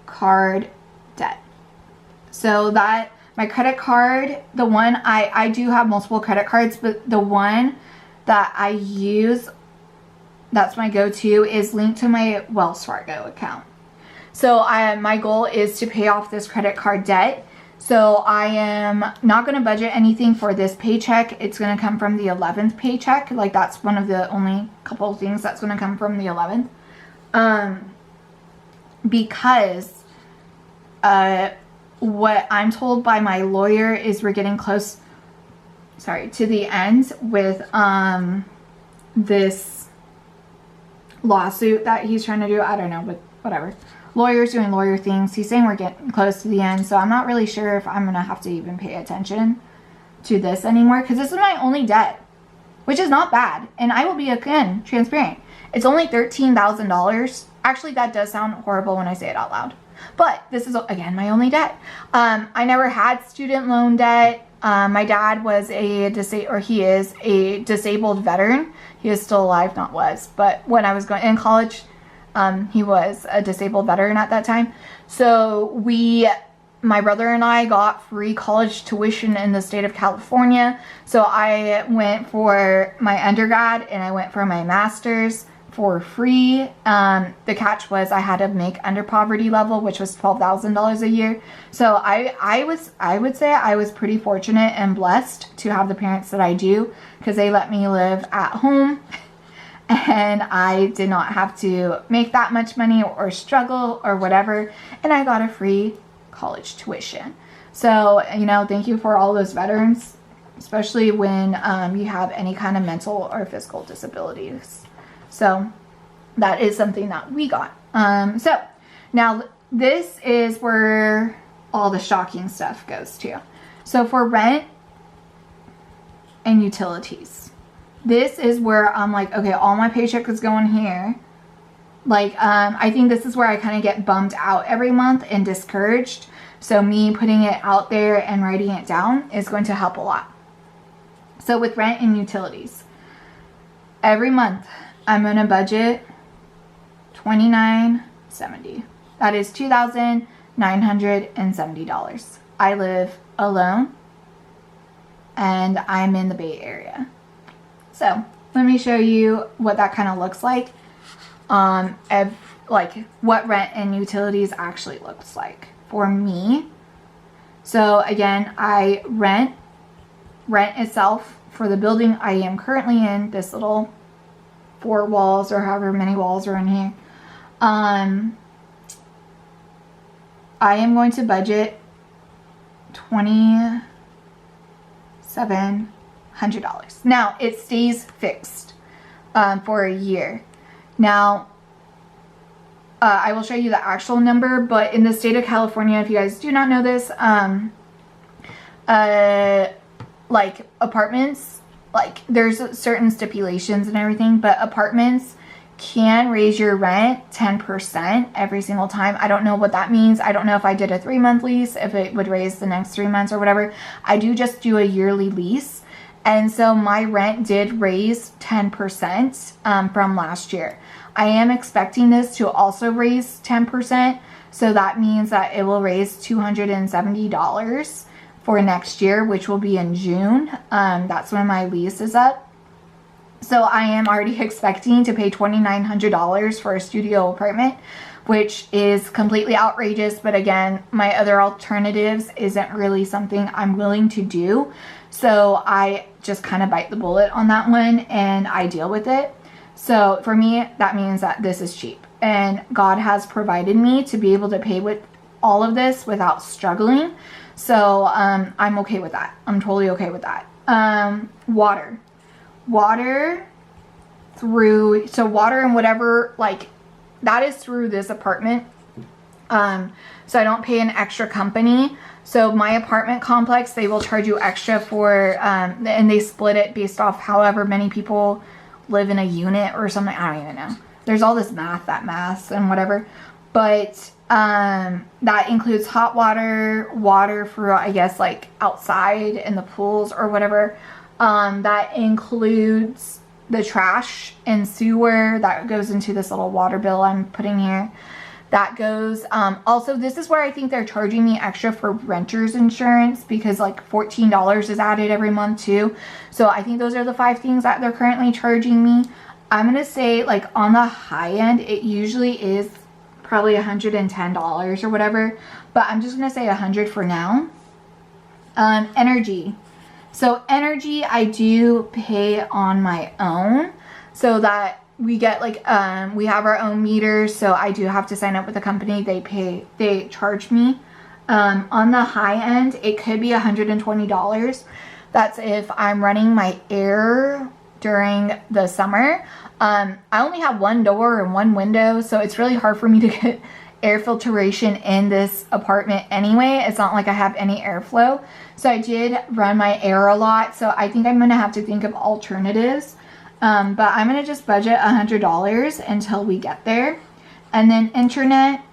card debt. So that my credit card, the one I do have multiple credit cards, but the one that I use, that's my go-to, is linked to my Wells Fargo account. So my goal is to pay off this credit card debt. So I am not going to budget anything for this paycheck. It's going to come from the 11th paycheck. Like that's one of the only couple of things that's going to come from the 11th. Because what I'm told by my lawyer is we're getting close, to the end with this lawsuit that he's trying to do. I don't know, but whatever. Lawyers doing lawyer things. He's saying we're getting close to the end, so I'm not really sure if I'm gonna have to even pay attention to this anymore, because this is my only debt, which is not bad. And I will be, again, transparent. It's only $13,000. Actually, that does sound horrible when I say it out loud, but this is, again, my only debt. I never had student loan debt. My dad was he is a disabled veteran. He is still alive, not was, but when I was going in college, he was a disabled veteran at that time. So my brother and I got free college tuition in the state of California. So I went for my undergrad and I went for my master's for free. The catch was I had to make under poverty level, which was $12,000 a year. So I would say I was pretty fortunate and blessed to have the parents that I do, because they let me live at home. And I did not have to make that much money or struggle or whatever. And I got a free college tuition. So, thank you for all those veterans, especially when you have any kind of mental or physical disabilities. So that is something that we got. So now this is where all the shocking stuff goes to. So for rent and utilities, this is where I'm like, okay, all my paycheck is going here. Like, I think this is where I kind of get bummed out every month and discouraged. So me putting it out there and writing it down is going to help a lot. So with rent and utilities, every month I'm going to budget $29.70. That is $2,970. I live alone and I'm in the Bay Area. So let me show you what that kind of looks like. Like what rent and utilities actually looks like for me. So again, I rent itself for the building I am currently in, this little 4 walls or however many walls are in here. I am going to budget $2,700. Now, it stays fixed for a year. Now, I will show you the actual number, but in the state of California, if you guys do not know this, like apartments, like there's certain stipulations and everything, but apartments can raise your rent 10% every single time. I don't know what that means. I don't know if I did a 3-month lease, if it would raise the next 3 months or whatever. I do just do a yearly lease. And so my rent did raise 10% from last year. I am expecting this to also raise 10%. So that means that it will raise $270 for next year, which will be in June. That's when my lease is up. So I am already expecting to pay $2,900 for a studio apartment, which is completely outrageous. But again, my other alternatives isn't really something I'm willing to do. So I just kind of bite the bullet on that one and I deal with it. So for me, that means that this is cheap. And God has provided me to be able to pay with all of this without struggling. So I'm okay with that. I'm totally okay with that. Water through, so water and whatever, like that is through this apartment. So I don't pay an extra company. So my apartment complex, they will charge you extra for, and they split it based off however many people live in a unit or something. I don't even know. There's all this math and whatever. But that includes hot water, water for, I guess, like outside in the pools or whatever. That includes the trash and sewer that goes into this little water bill I'm putting here. That goes, also this is where I think they're charging me extra for renter's insurance, because like $14 is added every month too. So I think those are the 5 things that they're currently charging me. I'm going to say like on the high end, it usually is probably $110 or whatever, but I'm just going to say $100 for now. Energy. So energy, I do pay on my own, so that we get like, we have our own meters. So I do have to sign up with a company. They charge me. On the high end, it could be $120. That's if I'm running my air during the summer. I only have one door and one window, so it's really hard for me to get air filtration in this apartment anyway. It's not like I have any airflow. So I did run my air a lot. So I think I'm going to have to think of alternatives. But I'm going to just budget $100 until we get there. And then internet,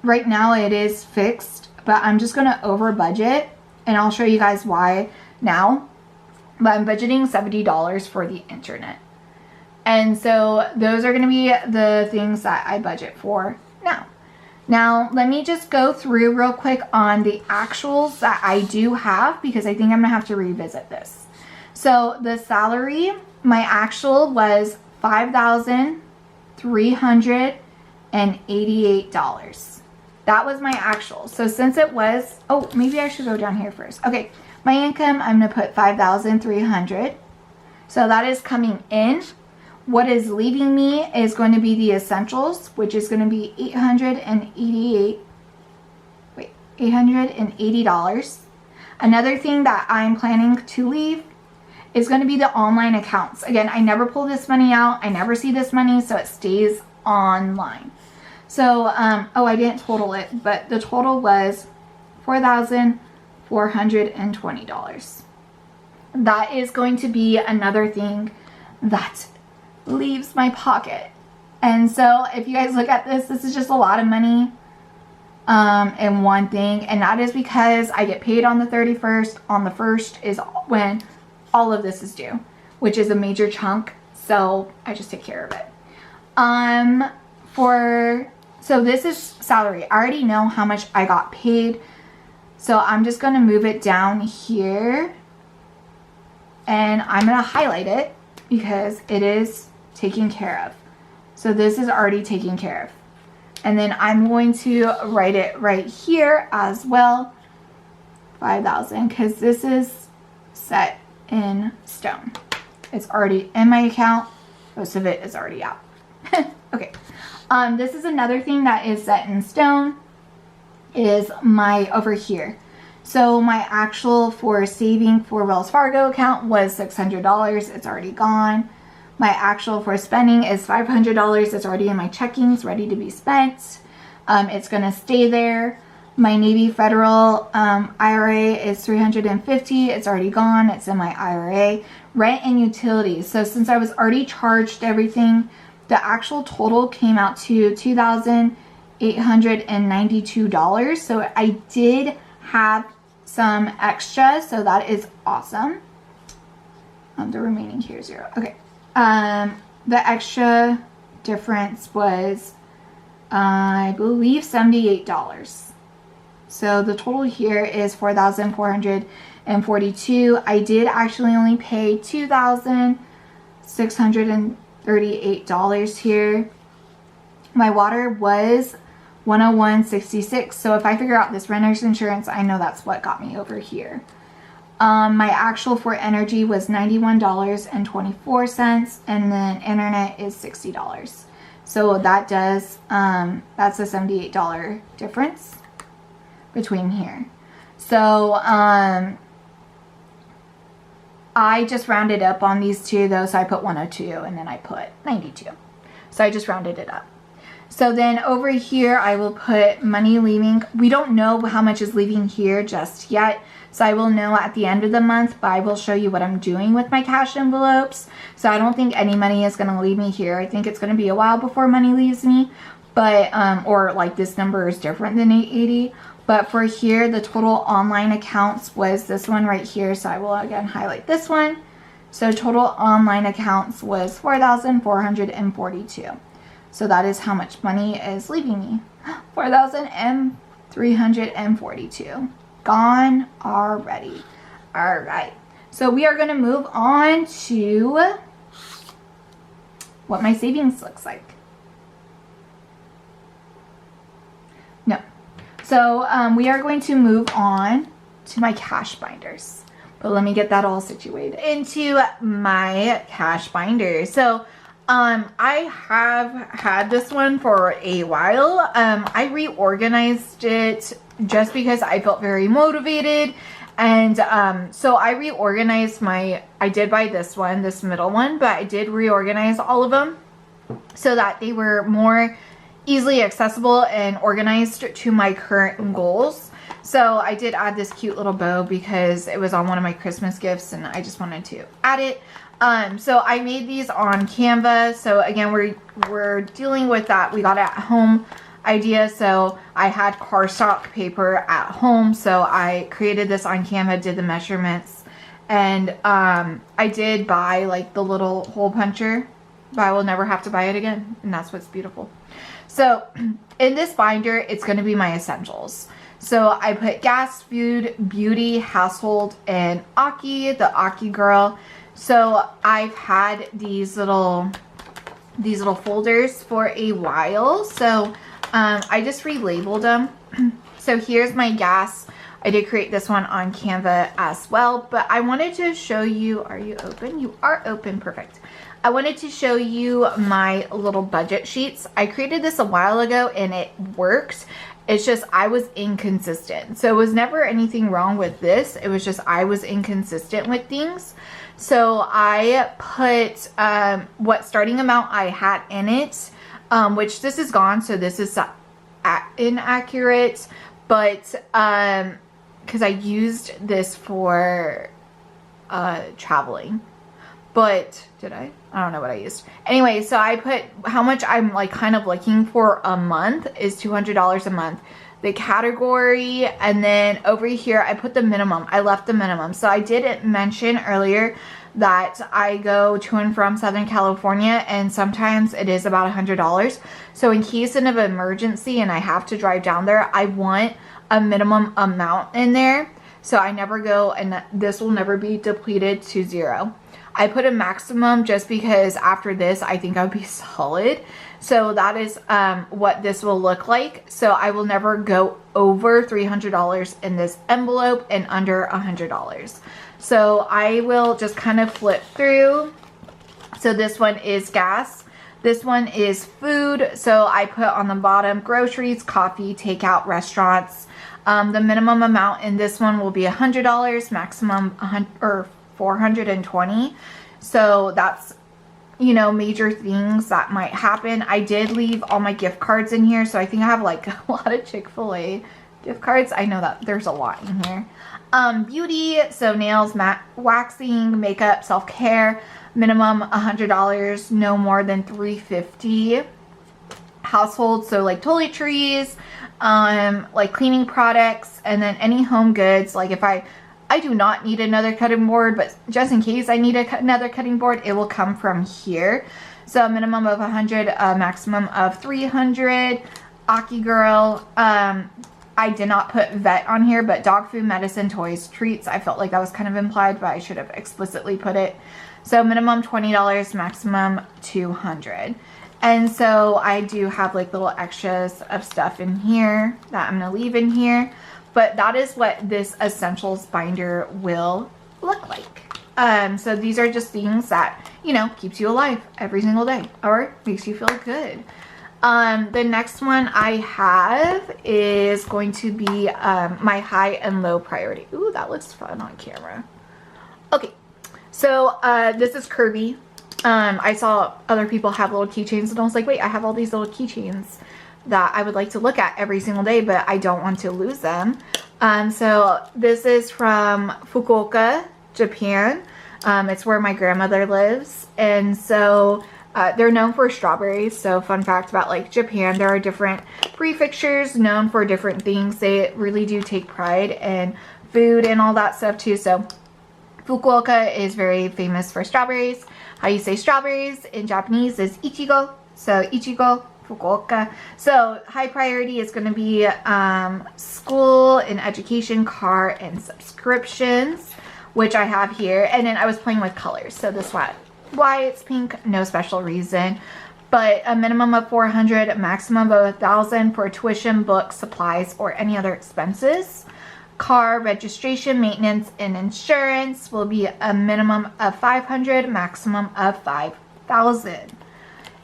right now it is fixed, but I'm just going to over budget, and I'll show you guys why now. But I'm budgeting $70 for the internet. And so those are going to be the things that I budget for now. Now, let me just go through real quick on the actuals that I do have, because I think I'm going to have to revisit this. So the salary, my actual was $5,388. That was my actual. So since it was, oh, maybe I should go down here first. Okay, my income, I'm going to put $5,300. So that is coming in. What is leaving me is going to be the essentials, which is going to be $880. Another thing that I'm planning to leave is going to be the online accounts. Again, I never pull this money out. I never see this money, so it stays online. So, oh, I didn't total it, but the total was $4,420. That is going to be another thing that leaves my pocket. And so if you guys look at this, this is just a lot of money in one thing, and that is because I get paid on the 31st. On the 1st is when all of this is due, which is a major chunk, so I just take care of it. So this is salary. I already know how much I got paid, so I'm just going to move it down here, and I'm going to highlight it because it is taken care of. So this is already taken care of. And then I'm going to write it right here as well, 5,000, because this is set in stone. It's already in my account. Most of it is already out. Okay. This is another thing that is set in stone, is my over here. So my actual for saving for Wells Fargo account was $600. It's already gone. My actual for spending is $500. It's already in my checkings, ready to be spent. It's going to stay there. My Navy Federal IRA is $350. It's already gone. It's in my IRA. Rent and utilities. So since I was already charged everything, the actual total came out to $2,892. So I did have some extra, so that is awesome. The remaining here is $0. Okay. The extra difference was, I believe, $78. So the total here is $4,442. I did actually only pay $2,638 here. My water was $101.66. So if I figure out this renter's insurance, I know that's what got me over here. My actual for energy was $91.24, and then internet is $60. So that does, that's a $78 difference between here. So, I just rounded up on these two though, so I put 102 and then I put 92. So I just rounded it up. So then over here, I will put money leaving. We don't know how much is leaving here just yet. So I will know at the end of the month, but I will show you what I'm doing with my cash envelopes. So I don't think any money is going to leave me here. I think it's going to be a while before money leaves me, but, or like this number is different than 880. But for here, the total online accounts was this one right here. So I will again highlight this one. So total online accounts was $4,442. So that is how much money is leaving me. $4,342. Gone already. All right. So we are going to move on to what my savings looks like. No. So we are going to move on to my cash binders. But let me get that all situated into my cash binder. So I have had this one for a while. I reorganized it just because I felt very motivated. And so I reorganized I did buy this one, this middle one, but I did reorganize all of them so that they were more easily accessible and organized to my current goals. So I did add this cute little bow because it was on one of my Christmas gifts and I just wanted to add it. So I made these on Canva. So again, we're dealing with that we got at home idea. So I had cardstock paper at home. So I created this on Canva, did the measurements, and I did buy like the little hole puncher, but I will never have to buy it again. And that's what's beautiful. So in this binder, it's going to be my essentials. So I put gas, food, beauty, household, and Aki, the Aki girl. So I've had these little folders for a while. So I just relabeled them. So here's my gas. I did create this one on Canva as well, but I wanted to show you, are you open? You are open, perfect. I wanted to show you my little budget sheets. I created this a while ago and it worked. It's just I was inconsistent. So it was never anything wrong with this. It was just I was inconsistent with things. So I put what starting amount I had in it, which this is gone. So this is inaccurate, but because I used this for traveling. But did I? I don't know what I used. Anyway, so I put how much I'm like kind of looking for a month is $200 a month. The category, and then over here I put the minimum. I left the minimum. So I did mention earlier that I go to and from Southern California, and sometimes it is about $100. So in case of an emergency and I have to drive down there, I want a minimum amount in there. So I never go, and this will never be depleted to zero. I put a maximum just because after this, I think I'll be solid. So that is what this will look like. So I will never go over $300 in this envelope and under $100. So I will just kind of flip through. So this one is gas. This one is food. So I put on the bottom groceries, coffee, takeout, restaurants. The minimum amount in this one will be $100, maximum $420. So that's, you know, major things that might happen. I did leave all my gift cards in here, so I think I have like a lot of Chick-fil-A gift cards. I know that there's a lot in here. Beauty, so nails, waxing, makeup, self-care, minimum $100, no more than $350. Household, so like toiletries, like cleaning products, and then any home goods. Like if I do not need another cutting board, but just in case I need another cutting board, it will come from here. So a minimum of 100, a maximum of 300. Aki Girl, I did not put vet on here, but dog food, medicine, toys, treats. I felt like that was kind of implied, but I should have explicitly put it. So minimum $20, maximum $200. And so I do have like little extras of stuff in here that I'm going to leave in here. But that is what this essentials binder will look like. So these are just things that, you know, keeps you alive every single day or makes you feel good. The next one I have is going to be my high and low priority. Ooh, that looks fun on camera. Okay, so this is Kirby. I saw other people have little keychains and I was like, wait, I have all these little keychains that I would like to look at every single day, but I don't want to lose them. So this is from Fukuoka, Japan. It's where my grandmother lives. And so they're known for strawberries. So fun fact about like Japan, there are different prefectures known for different things. They really do take pride in food and all that stuff too. So Fukuoka is very famous for strawberries. How you say strawberries in Japanese is ichigo. So ichigo, Fukuoka. So high priority is going to be school and education, car, and subscriptions, which I have here. And then I was playing with colors. So this one, why it's pink, no special reason. But a minimum of 400, a maximum of 1,000 for tuition, books, supplies, or any other expenses. Car registration, maintenance, and insurance will be a minimum of 500, maximum of 5,000.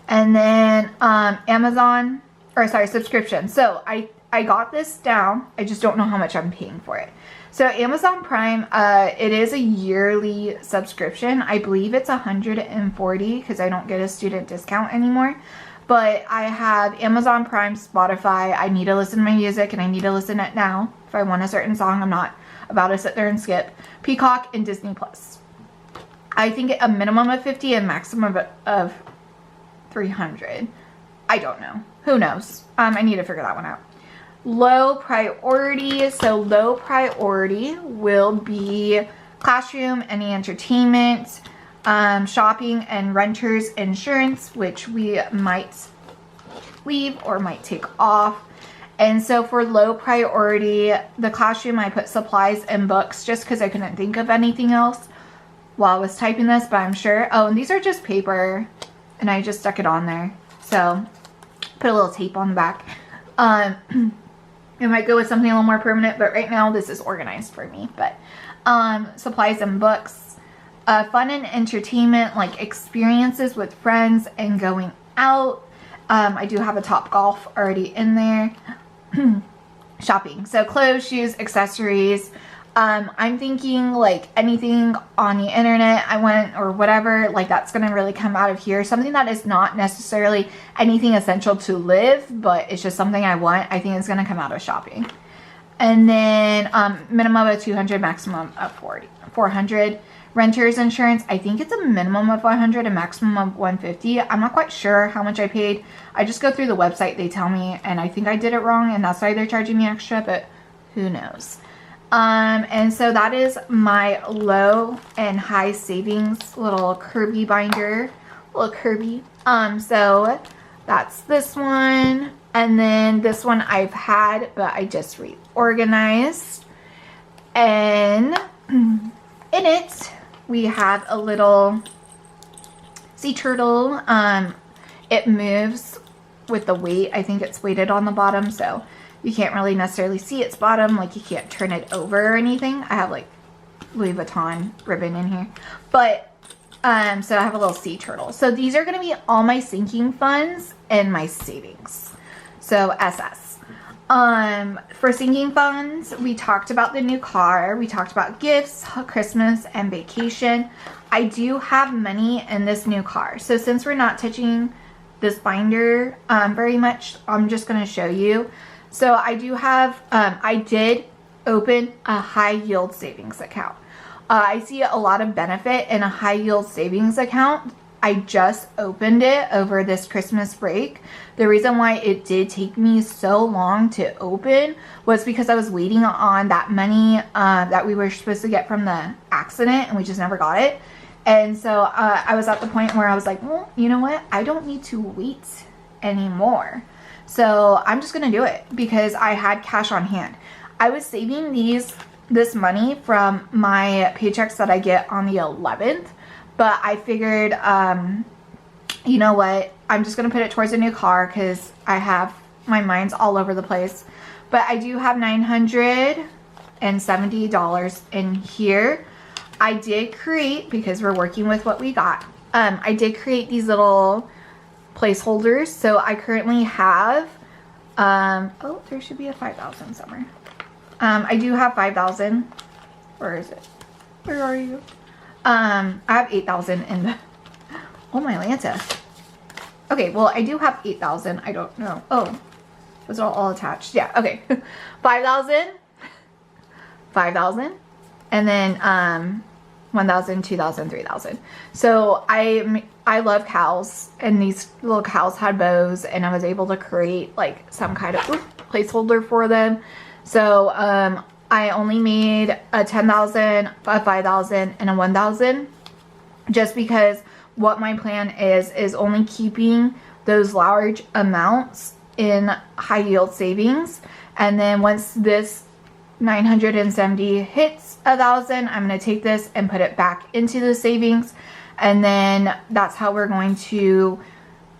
And then Amazon, or sorry, subscription. So I got this down. I just don't know how much I'm paying for it. So Amazon Prime, it is a yearly subscription. I believe it's $140 because I don't get a student discount anymore. But I have Amazon Prime, Spotify. I need to listen to my music and I need to listen to it now. If I want a certain song, I'm not about to sit there and skip. Peacock and Disney Plus. I think a minimum of 50 and maximum of 300. I don't know. Who knows? I need to figure that one out. Low priority. So low priority will be classroom, any entertainment, shopping, and renters insurance, which we might leave or might take off. And so for low priority, the classroom, I put supplies and books just because I couldn't think of anything else while I was typing this, but I'm sure. Oh, and these are just paper and I just stuck it on there. So put a little tape on the back. It might go with something a little more permanent, but right now this is organized for me. But supplies and books, fun and entertainment, like experiences with friends and going out. I do have a Topgolf already in there. Shopping, so clothes, shoes, accessories. I'm thinking like anything on the internet I want or whatever, like that's gonna really come out of here. Something that is not necessarily anything essential to live, but it's just something I want. I think it's gonna come out of shopping. And then minimum of 200, maximum of 400. Renters insurance, I think it's a minimum of 100, a maximum of 150. I'm not quite sure how much I paid. I just go through the website, they tell me, and I think I did it wrong, and that's why they're charging me extra, but who knows. And so that is my low and high savings little Kirby binder, little Kirby. So that's this one. And then this one I've had, but I just reorganized. And in it, we have a little sea turtle. It moves with the weight. I think it's weighted on the bottom, so you can't really necessarily see its bottom. Like you can't turn it over or anything. I have like Louis Vuitton ribbon in here. But So I have a little sea turtle. So these are going to be all my sinking funds and my savings. So SS. For sinking funds, we talked about the new car. We talked about gifts, Christmas, and vacation. I do have money in this new car. So since we're not touching this binder very much, I'm just going to show you. So I do have, I did open a high yield savings account. I see a lot of benefit in a high yield savings account. I just opened it over this Christmas break. The reason why it did take me so long to open was because I was waiting on that money that we were supposed to get from the accident, and we just never got it. And so I was at the point where I was like, well, you know what? I don't need to wait anymore. So I'm just going to do it because I had cash on hand. I was saving this money from my paychecks that I get on the 11th. But I figured, you know what? I'm just going to put it towards a new car because my mind's all over the place. But I do have $970 in here. I did create, because we're working with what we got, I did create these little placeholders. So I currently have, oh, there should be a 5,000 somewhere. I do have 5,000. Where is it? Where are you? I have 8,000 in the, oh my Lanta. Okay, well, I do have 8,000. I don't know. Oh, those are all attached. Yeah, okay. 5,000, 5,000, and then 1,000, 2,000, 3,000. So I love cows, and these little cows had bows, and I was able to create like some kind of placeholder for them. So I only made a 10,000, a 5,000, and a 1,000, just because what my plan is only keeping those large amounts in high yield savings. And then once this 970 hits 1,000, I'm going to take this and put it back into the savings. And then that's how we're going to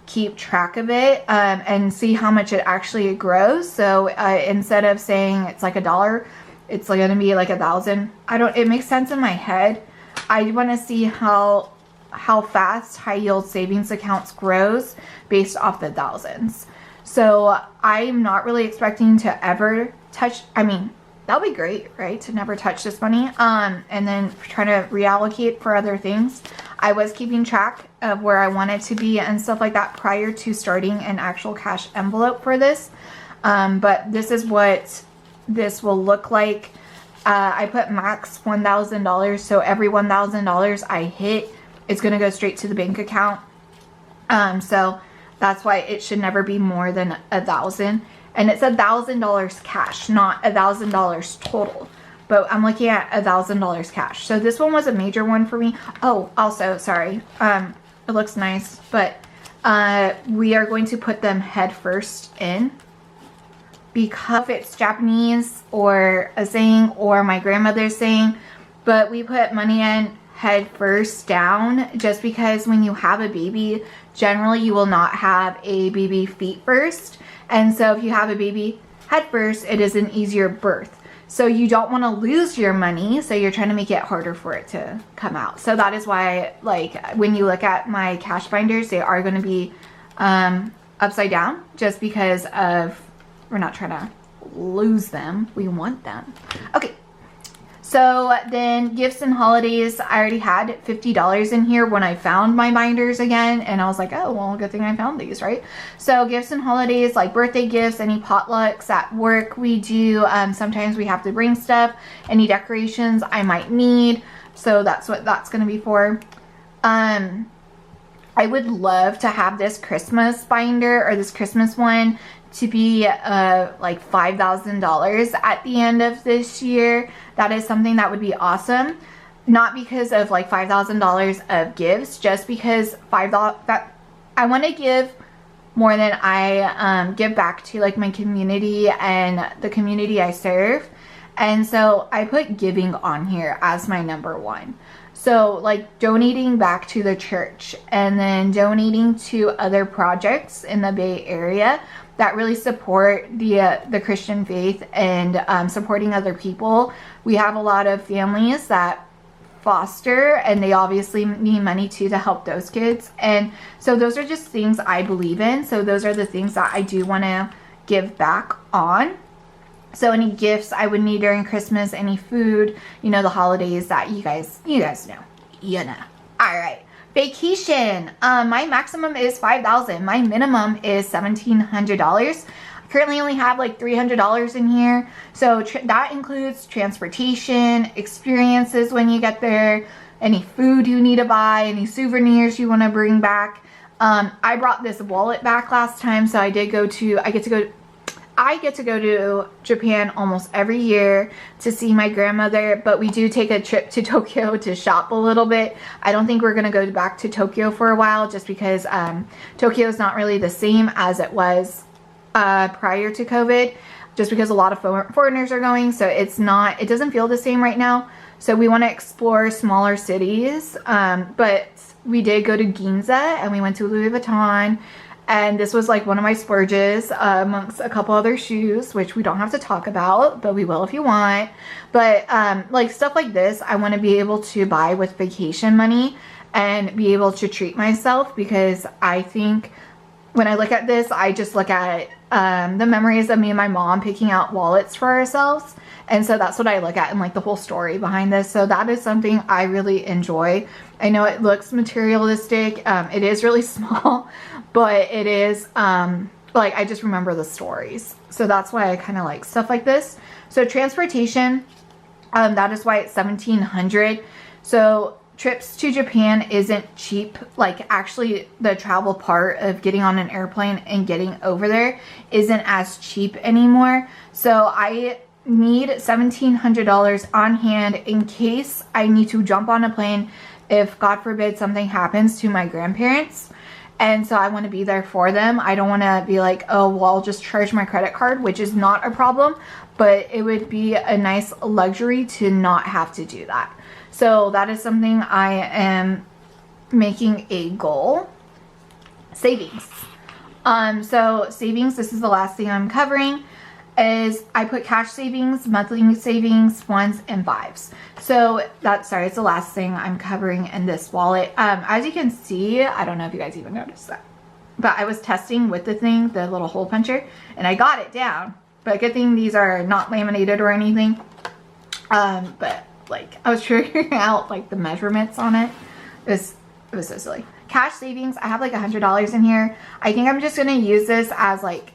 keep track of it and see how much it actually grows. So instead of saying it's like $1, it's like going to be like 1,000. It makes sense in my head. I want to see how fast high yield savings accounts grows based off the thousands. So I'm not really expecting to ever touch, I mean, that'll be great, right? To never touch this money. And then trying to reallocate for other things. I was keeping track of where I wanted to be and stuff like that prior to starting an actual cash envelope for this. But this is what this will look like. I put max $1,000, so every $1,000 I hit, it's going to go straight to the bank account. So that's why it should never be more than 1,000. And it's $1,000 cash, not $1,000 total. But I'm looking at $1,000 cash. So this one was a major one for me. Oh, also, sorry. It looks nice, but we are going to put them head first in, because it's Japanese or a saying or my grandmother's saying, but we put money in head first down, just because when you have a baby, generally you will not have a baby feet first. And so if you have a baby head first, it is an easier birth. So you don't want to lose your money, so you're trying to make it harder for it to come out. So that is why, like, when you look at my cash binders, they are going to be upside down, just because of, we're not trying to lose them. We want them. Okay. So then gifts and holidays, I already had $50 in here when I found my binders again. And I was like, oh, well, good thing I found these, right? So gifts and holidays, like birthday gifts, any potlucks at work we do. Sometimes we have to bring stuff, any decorations I might need. So that's what that's going to be for. I would love to have this Christmas binder, or this Christmas one, to be like $5,000 at the end of this year. That is something that would be awesome. Not because of like $5,000 of gifts, just because that I want to give more than I give back to like my community and the community I serve. And so I put giving on here as my number one. So like donating back to the church, and then donating to other projects in the Bay Area that really support the Christian faith, and supporting other people. We have a lot of families that foster, and they obviously need money too to help those kids. And so those are just things I believe in. So those are the things that I do want to give back on. So any gifts I would need during Christmas, any food, you know, the holidays that you guys know. You know. All right. Vacation. My maximum is $5,000. My minimum is $1,700. Currently only have like $300 in here. So that includes transportation, experiences when you get there, any food you need to buy, any souvenirs you want to bring back. I brought this wallet back last time, so I get to go to Japan almost every year to see my grandmother, but we do take a trip to Tokyo to shop a little bit. I don't think we're going to go back to Tokyo for a while, just because Tokyo is not really the same as it was prior to COVID, just because a lot of foreigners are going, so it doesn't feel the same right now. So we want to explore smaller cities, but we did go to Ginza and we went to Louis Vuitton, and this was like one of my splurges amongst a couple other shoes, which we don't have to talk about, but we will if you want. But like stuff like this, I want to be able to buy with vacation money and be able to treat myself, because I think when I look at this, I just look at the memories of me and my mom picking out wallets for ourselves. And so that's what I look at, and like the whole story behind this. So that is something I really enjoy. I know it looks materialistic. It is really small, but it is like, I just remember the stories. So that's why I kind of like stuff like this. So transportation, that is why it's $1,700. So trips to Japan isn't cheap. Like, actually the travel part of getting on an airplane and getting over there isn't as cheap anymore. So I need $1,700 on hand in case I need to jump on a plane if God forbid something happens to my grandparents. And so I want to be there for them. I don't want to be like, oh, well, I'll just charge my credit card, which is not a problem, but it would be a nice luxury to not have to do that. So that is something I am making a goal. Savings. So savings, this is the last thing I'm covering, is I put cash savings, monthly savings, ones, and fives. So that's, it's the last thing I'm covering in this wallet. As you can see, I don't know if you guys even noticed that, but I was testing with the thing, the little hole puncher, and I got it down. But good thing these are not laminated or anything. But like, I was figuring out like the measurements on it. It was so silly. Cash savings, I have like $100 in here. I think I'm just gonna use this as like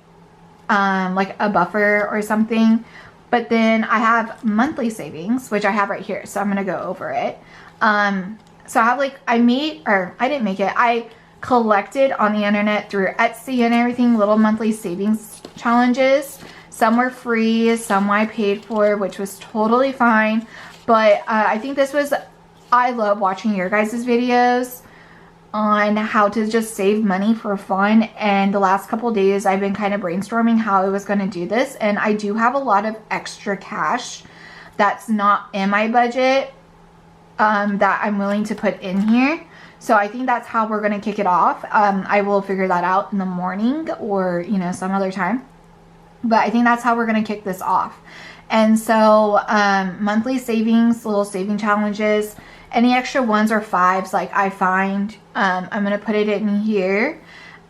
a buffer or something. But then I have monthly savings, which I have right here, so I'm gonna go over it. So I have like, I collected on the internet through Etsy and everything, little monthly savings challenges. Some were free, some I paid for, which was totally fine. But I think I love watching your guys' videos on how to just save money for fun. And the last couple days I've been kind of brainstorming how I was going to do this. And I do have a lot of extra cash that's not in my budget that I'm willing to put in here. So I think that's how we're going to kick it off. I will figure that out in the morning or, you know, some other time. But I think that's how we're going to kick this off. And so monthly savings, little saving challenges, any extra ones or fives like I find, I'm going to put it in here.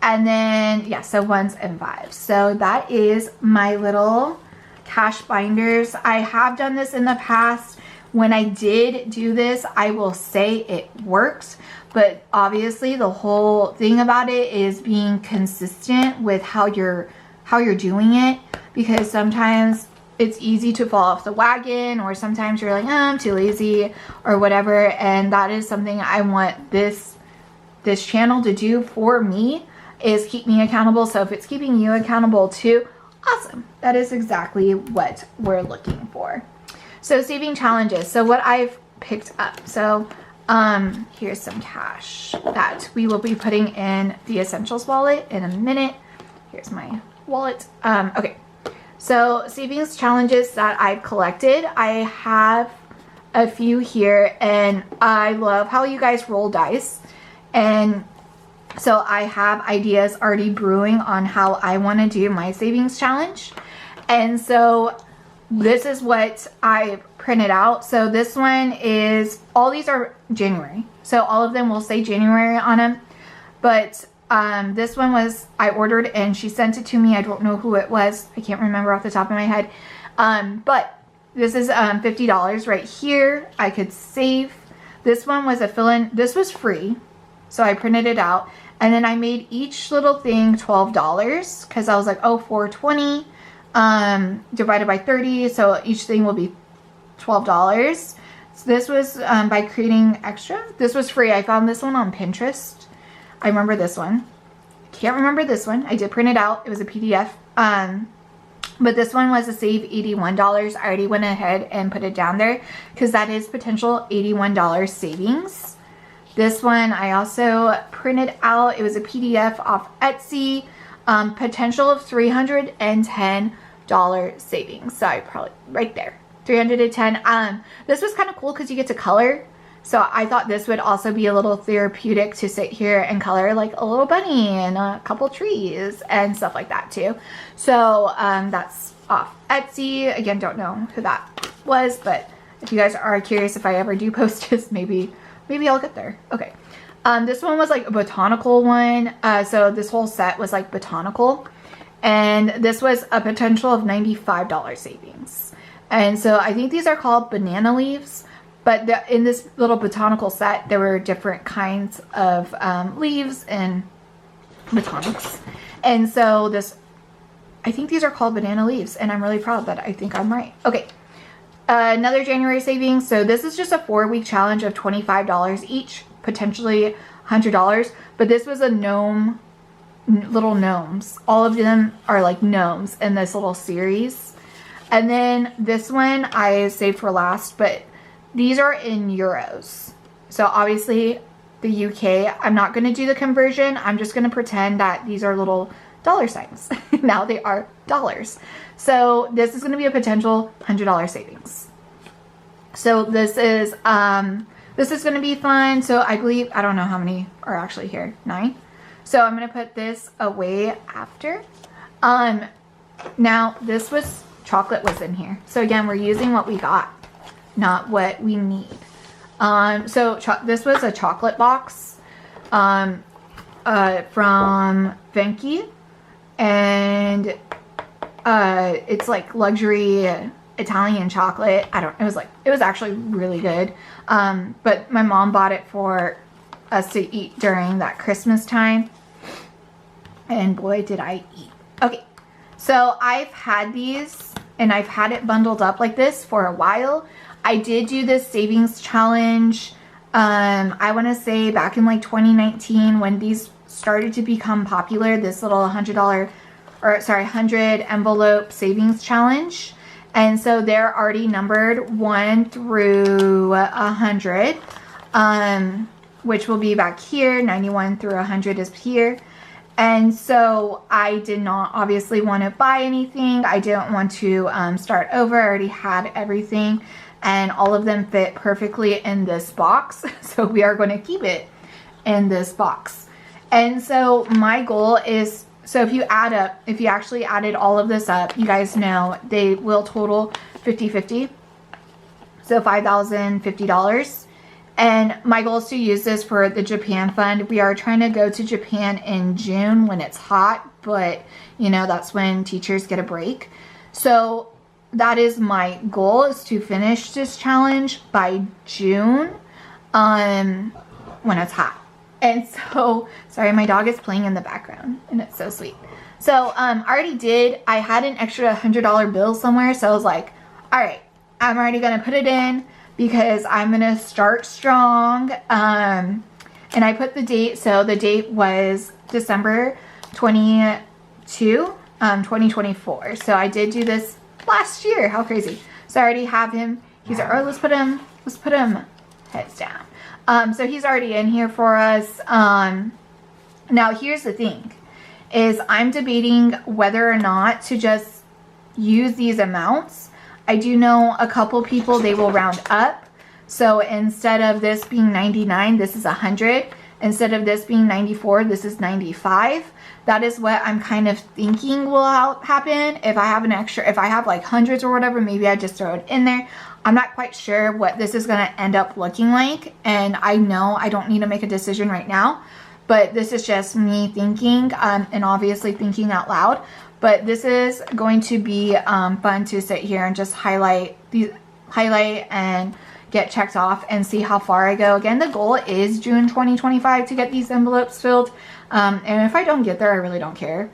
And then, yeah, so ones and fives. So that is my little cash binders. I have done this in the past. When I did do this, I will say it works. But obviously the whole thing about it is being consistent with how you're doing it, because sometimes it's easy to fall off the wagon, or sometimes you're like, oh, I'm too lazy or whatever. And that is something I want this channel to do for me, is keep me accountable. So if it's keeping you accountable too, awesome. That is exactly what we're looking for. So saving challenges. So what I've picked up. So here's some cash that we will be putting in the Essentials wallet in a minute. Here's my wallet. Okay. So savings challenges that I've collected, I have a few here, and I love how you guys roll dice. And so I have ideas already brewing on how I want to do my savings challenge. And so this is what I printed out. So this one is, all these are January. So all of them will say January on them. But this one was, I ordered and she sent it to me. I don't know who it was. I can't remember off the top of my head. But this is $50 right here. I could save. This one was a fill-in. This was free. So I printed it out. And then I made each little thing $12 because I was like, oh, $4.20 divided by 30. So each thing will be $12. So this was by creating extra. This was free. I found this one on Pinterest. I remember this one. Can't remember this one. I did print it out. It was a PDF. But this one was a save $81. I already went ahead and put it down there because that is potential $81 savings. This one I also printed out. It was a PDF off Etsy. Potential of $310 savings. So I probably right there. 310. This was kind of cool because you get to color. So I thought this would also be a little therapeutic to sit here and color like a little bunny and a couple trees and stuff like that too. So that's off Etsy. Again, don't know who that was, but if you guys are curious if I ever do post this, maybe I'll get there. Okay. This one was like a botanical one. So this whole set was like botanical. And this was a potential of $95 savings. And so I think these are called banana leaves. But in this little botanical set, there were different kinds of leaves and botanics. And so I think these are called banana leaves. And I'm really proud that I think I'm right. Okay. Another January savings. So this is just a 4-week challenge of $25 each, potentially $100. But this was a gnome, little gnomes. All of them are like gnomes in this little series. And then this one I saved for last, but these are in euros. So obviously the UK, I'm not going to do the conversion. I'm just going to pretend that these are little dollar signs. Now they are dollars. So this is going to be a potential $100 savings. So this is going to be fun. So I believe, I don't know how many are actually here, 9. So I'm going to put this away after. Now this was, chocolate was in here. So again, we're using what we got, not what we need. So this was a chocolate box from Venki, and it's like luxury Italian chocolate. It was actually really good. But my mom bought it for us to eat during that Christmas time, and boy did I eat. Okay, so I've had these and I've had it bundled up like this for a while. I did do this savings challenge, I want to say back in like 2019 when these started to become popular, this little $100 envelope savings challenge. And so they're already numbered 1 through 100, which will be back here. 91 through 100 is here. And so I did not obviously want to buy anything. I didn't want to start over. I already had everything. And all of them fit perfectly in this box. So we are going to keep it in this box. And so my goal is, so if you actually added all of this up, you guys know they will total $50-50. So $5,050. And my goal is to use this for the Japan fund. We are trying to go to Japan in June when it's hot, but you know, that's when teachers get a break. So that is my goal, is to finish this challenge by June when it's hot. And so, sorry, my dog is playing in the background and it's so sweet. So I had an extra $100 bill somewhere. So I was like, all right, I'm already going to put it in because I'm going to start strong. And I put the date. So the date was December 22, 2024. So I did do this last year. How crazy. So I already have him. He's like, oh, let's put him heads down. So he's already in here for us. Now here's the thing, is I'm debating whether or not to just use these amounts. I do know a couple people, they will round up. So instead of this being 99, this is 100. Instead of this being 94, this is 95. That is what I'm kind of thinking will happen. If I have an extra, if I have like hundreds or whatever, maybe I just throw it in there. I'm not quite sure what this is going to end up looking like. And I know I don't need to make a decision right now, but this is just me thinking and obviously thinking out loud. But this is going to be fun to sit here and just highlight and get checked off and see how far I go. Again, the goal is June 2025 to get these envelopes filled. And if I don't get there, I really don't care.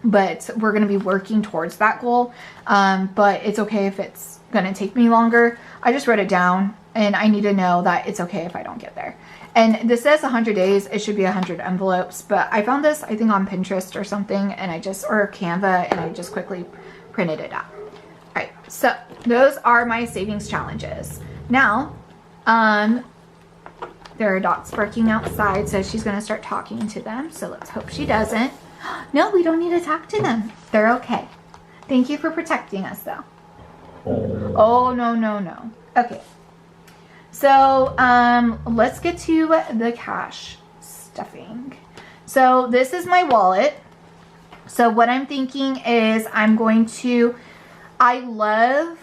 But we're going to be working towards that goal. But it's okay if it's going to take me longer. I just wrote it down and I need to know that it's okay if I don't get there. And this says 100 days. It should be 100 envelopes. But I found this, I think, on Pinterest or something. And or Canva. And I just quickly printed it out. All right. So those are my savings challenges. Now, there are dogs barking outside, so she's going to start talking to them. So let's hope she doesn't. No, we don't need to talk to them. They're okay. Thank you for protecting us, though. Oh, no, no, no. Okay. So, let's get to the cash stuffing. So this is my wallet. So what I'm thinking is I'm going to, I love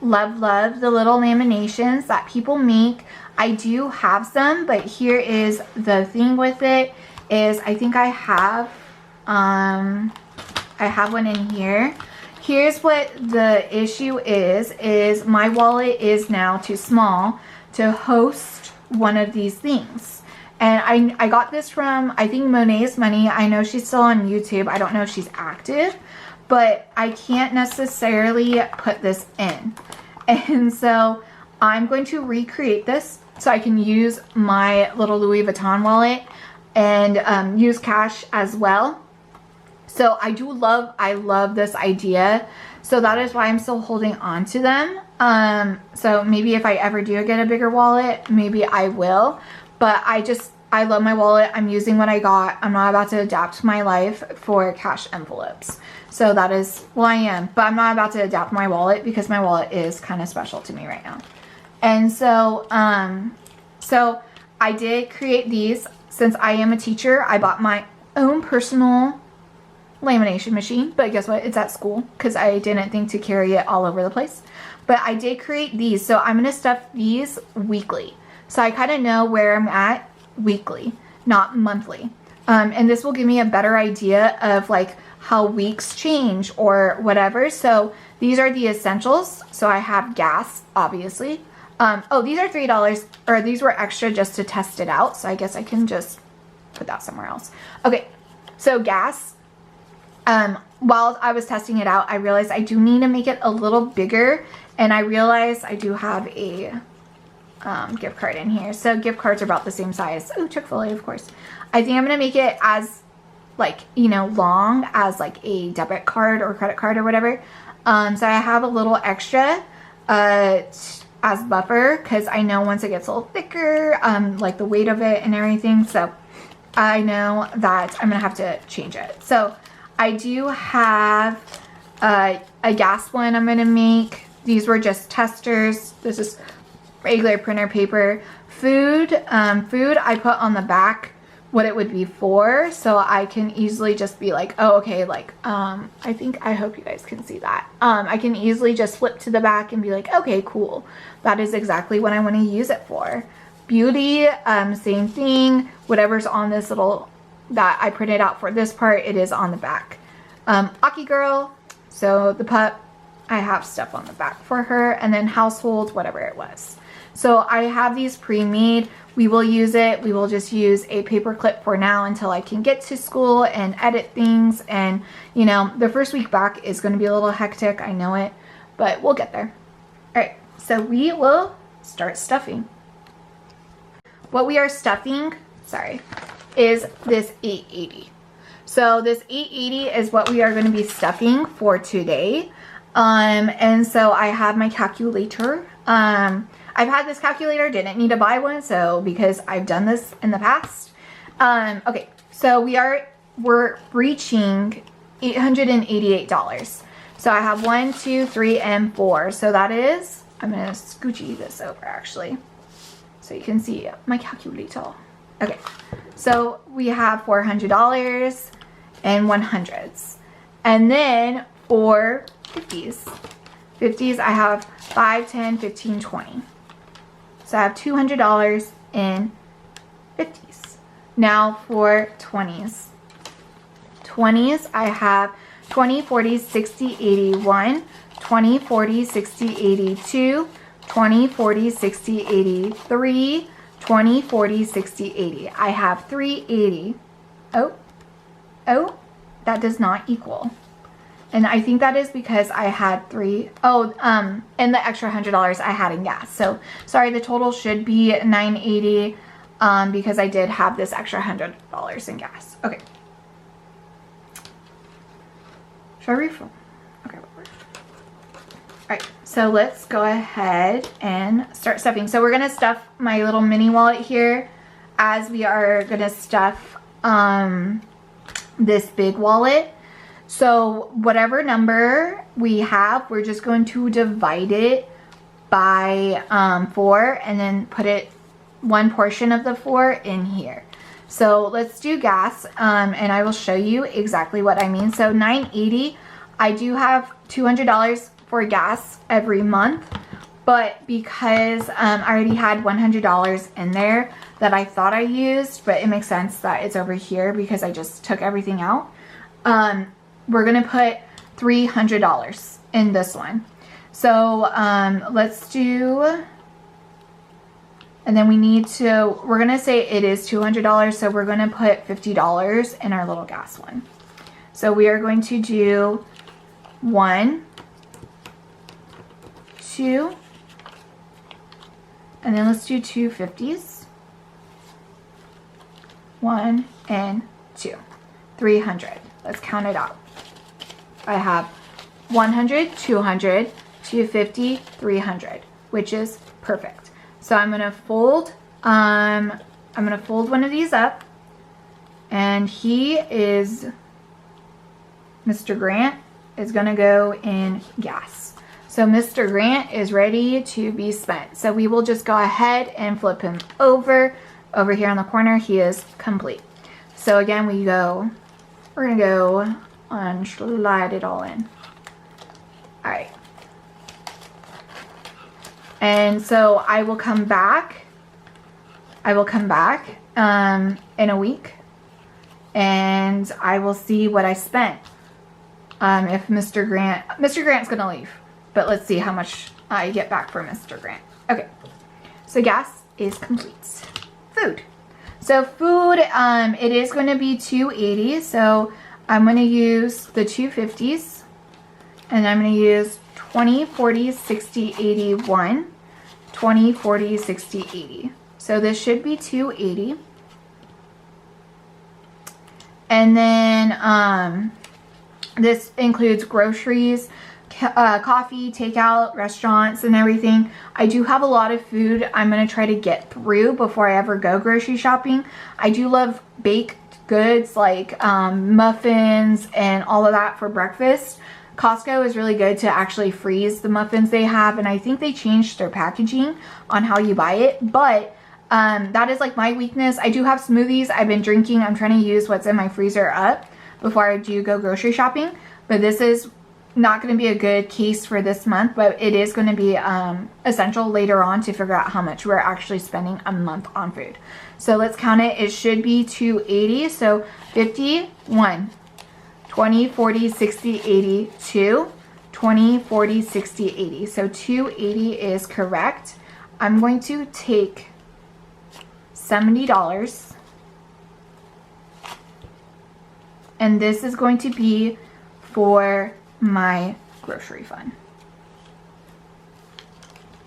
the little laminations that people make. I do have some, but here is the thing with it is I think I have one in here. Here's what the issue is my wallet is now too small to host one of these things. And I got this from, I think, Monet's Money. I know she's still on YouTube. I don't know if she's active, but I can't necessarily put this in. And so I'm going to recreate this so I can use my little Louis Vuitton wallet and use cash as well. So I love this idea. So that is why I'm still holding on to them. So maybe if I ever do get a bigger wallet, maybe I will. But I love my wallet. I'm using what I got. I'm not about to adapt my life for cash envelopes. So that is, well, I am. But I'm not about to adapt my wallet because my wallet is kind of special to me right now. And so, so I did create these. Since I am a teacher, I bought my own personal lamination machine. But guess what? It's at school because I didn't think to carry it all over the place. But I did create these. So I'm going to stuff these weekly. So I kind of know where I'm at weekly, not monthly. And this will give me a better idea of like how weeks change or whatever. So these are the essentials. So I have gas, obviously. Oh, these are $3, or these were extra just to test it out. So I guess I can just put that somewhere else. Okay, so gas. While I was testing it out, I realized I do need to make it a little bigger. And I realized I do have a gift card in here. So gift cards are about the same size. Oh, Chick-fil-A, of course. I think I'm going to make it as like, you know, long as like a debit card or credit card or whatever. So I have a little extra as buffer because I know once it gets a little thicker, like the weight of it and everything. So I know that I'm going to have to change it. So I do have a gas one I'm going to make. These were just testers. This is regular printer paper. Food I put on the back what it would be for, so I can easily just be like, oh, okay, like, I hope you guys can see that. I can easily just flip to the back and be like, okay, cool. That is exactly what I want to use it for. Beauty, same thing. Whatever's on this little, that I printed out for this part, it is on the back. Aki Girl, so the pup, I have stuff on the back for her, and then household, whatever it was. So I have these pre-made. We will use it. We will just use a paper clip for now until I can get to school and edit things. And, you know, the first week back is going to be a little hectic. I know it, but we'll get there. All right, so we will start stuffing. What we are stuffing, is this 880. So this 880 is what we are going to be stuffing for today. And so I have my calculator. I've had this calculator, didn't need to buy one, so because I've done this in the past. Okay, so we're reaching $888. So I have 1, 2, 3, and 4. So that is, I'm gonna scoochie this over actually, so you can see my calculator. Okay, so we have $400 and 100s. And then for 50s, I have 5, 10, 15, 20. So I have $200 in 50s. Now for 20s. 20s, I have 20, 40, 60, 81, 20, 40, 60, 82, 20, 40, 60, 83, 20, 40, 60, 80. I have 380. Oh, that does not equal. And I think that is because I had and the extra $100 I had in gas. So sorry, the total should be 980 because I did have this extra $100 in gas. Okay. Should I refill? Okay. Alright, so let's go ahead and start stuffing. So we're going to stuff my little mini wallet here as we are going to stuff this big wallet. So whatever number we have, we're just going to divide it by 4 and then put it one portion of the 4 in here. So let's do gas and I will show you exactly what I mean. So 980, I do have $200 for gas every month, but because I already had $100 in there that I thought I used, but it makes sense that it's over here because I just took everything out. We're gonna put $300 in this one. So let's do, and then we're gonna say it is $200, so we're gonna put $50 in our little gas one. So we are going to do 1, 2, and then let's do 2 50s. 1 and 2. 300. Let's count it out. I have 100, 200, 250, 300, which is perfect. So I'm gonna fold one of these up, and Mr. Grant is gonna go in gas. So Mr. Grant is ready to be spent. So we will just go ahead and flip him over here in the corner. He is complete. So again, we're gonna go and slide it all in. All right. And so I will come back in a week and I will see what I spent. If Mr. Grant's gonna leave, but let's see how much I get back for Mr. Grant. Okay, so gas is complete. Food. So food, it is going to be $280. So I'm going to use the 250s, and I'm going to use 20, 40, 60, 81, 20, 40, 60, 80. So this should be $280. And then this includes groceries, coffee, takeout, restaurants, and everything. I do have a lot of food I'm going to try to get through before I ever go grocery shopping. I do love baked goods like muffins and all of that for breakfast. Costco is really good to actually freeze the muffins they have, and I think they changed their packaging on how you buy it, but that is like my weakness. I do have smoothies I've been drinking. I'm trying to use what's in my freezer up before I do go grocery shopping, but this is not going to be a good case for this month, but it is going to be essential later on to figure out how much we're actually spending a month on food. So let's count it. It should be $280. So 50, 1, 20, 40, 60, 80, 2, 20, 40, 60, 80. So 280 is correct. I'm going to take $70, and this is going to be for my grocery fund.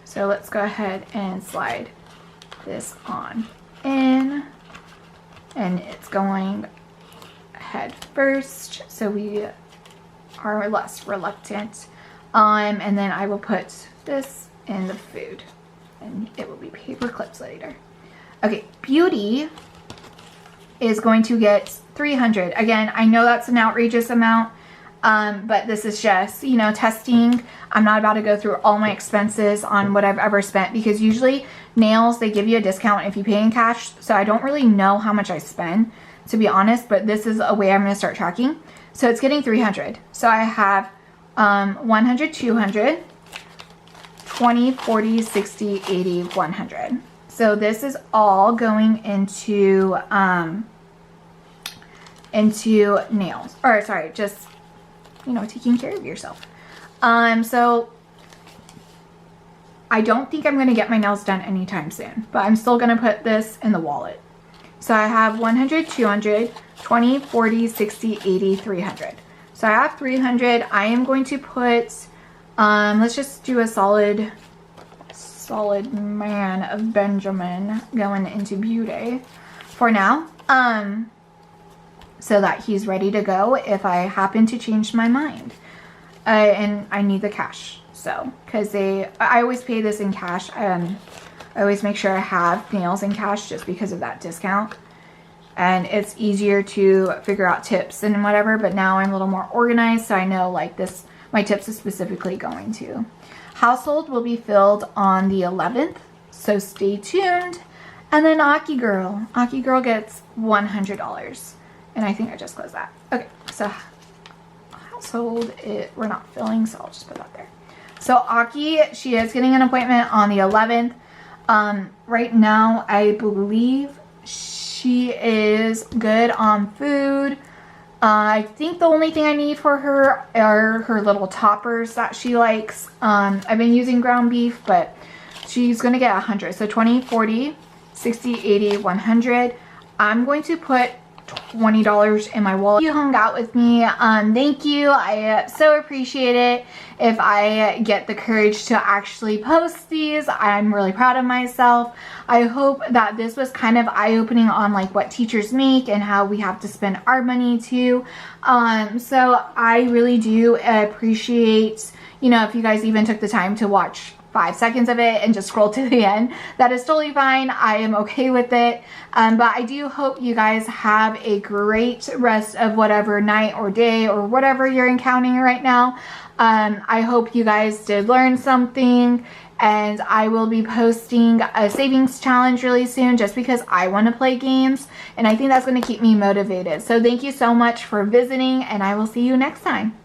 So let's go ahead and slide this on in, and it's going head first so we are less reluctant, and then I will put this in the food and it will be paper clips later. Okay, beauty is going to get $300. Again, I know that's an outrageous amount. But this is just, you know, testing. I'm not about to go through all my expenses on what I've ever spent, because usually nails, they give you a discount if you pay in cash. So I don't really know how much I spend, to be honest, but this is a way I'm going to start tracking. So it's getting 300. So I have 100, 200, 20, 40, 60, 80, 100. So this is all going into nails, or sorry, just, you know, taking care of yourself. So I don't think I'm going to get my nails done anytime soon, but I'm still going to put this in the wallet. So I have 100, 200, 20, 40, 60, 80, 300. So I have 300. I am going to put, let's just do a solid man of Benjamin going into Beauty for now. So that he's ready to go if I happen to change my mind. And I need the cash. So, because I always pay this in cash. I always make sure I have nails in cash just because of that discount. And it's easier to figure out tips and whatever, but now I'm a little more organized, so I know like this, my tips is specifically going to. Household will be filled on the 11th, so stay tuned. And then Aki Girl gets $100. And I think I just closed that. Okay, so household, we're not filling, so I'll just put that there. So Aki, she is getting an appointment on the 11th. Right now, I believe she is good on food. I think the only thing I need for her are her little toppers that she likes. I've been using ground beef, but she's going to get 100. So 20, 40, 60, 80, 100. I'm going to put $20 in my wallet. You hung out with me. Thank you. I so appreciate it. If I get the courage to actually post these, I'm really proud of myself. I hope that this was kind of eye-opening on like what teachers make and how we have to spend our money too. So I really do appreciate, you know, if you guys even took the time to watch 5 seconds of it and just scroll to the end. That is totally fine. I am okay with it. But I do hope you guys have a great rest of whatever night or day or whatever you're encountering right now. I hope you guys did learn something, and I will be posting a savings challenge really soon just because I want to play games, and I think that's going to keep me motivated. So thank you so much for visiting, and I will see you next time.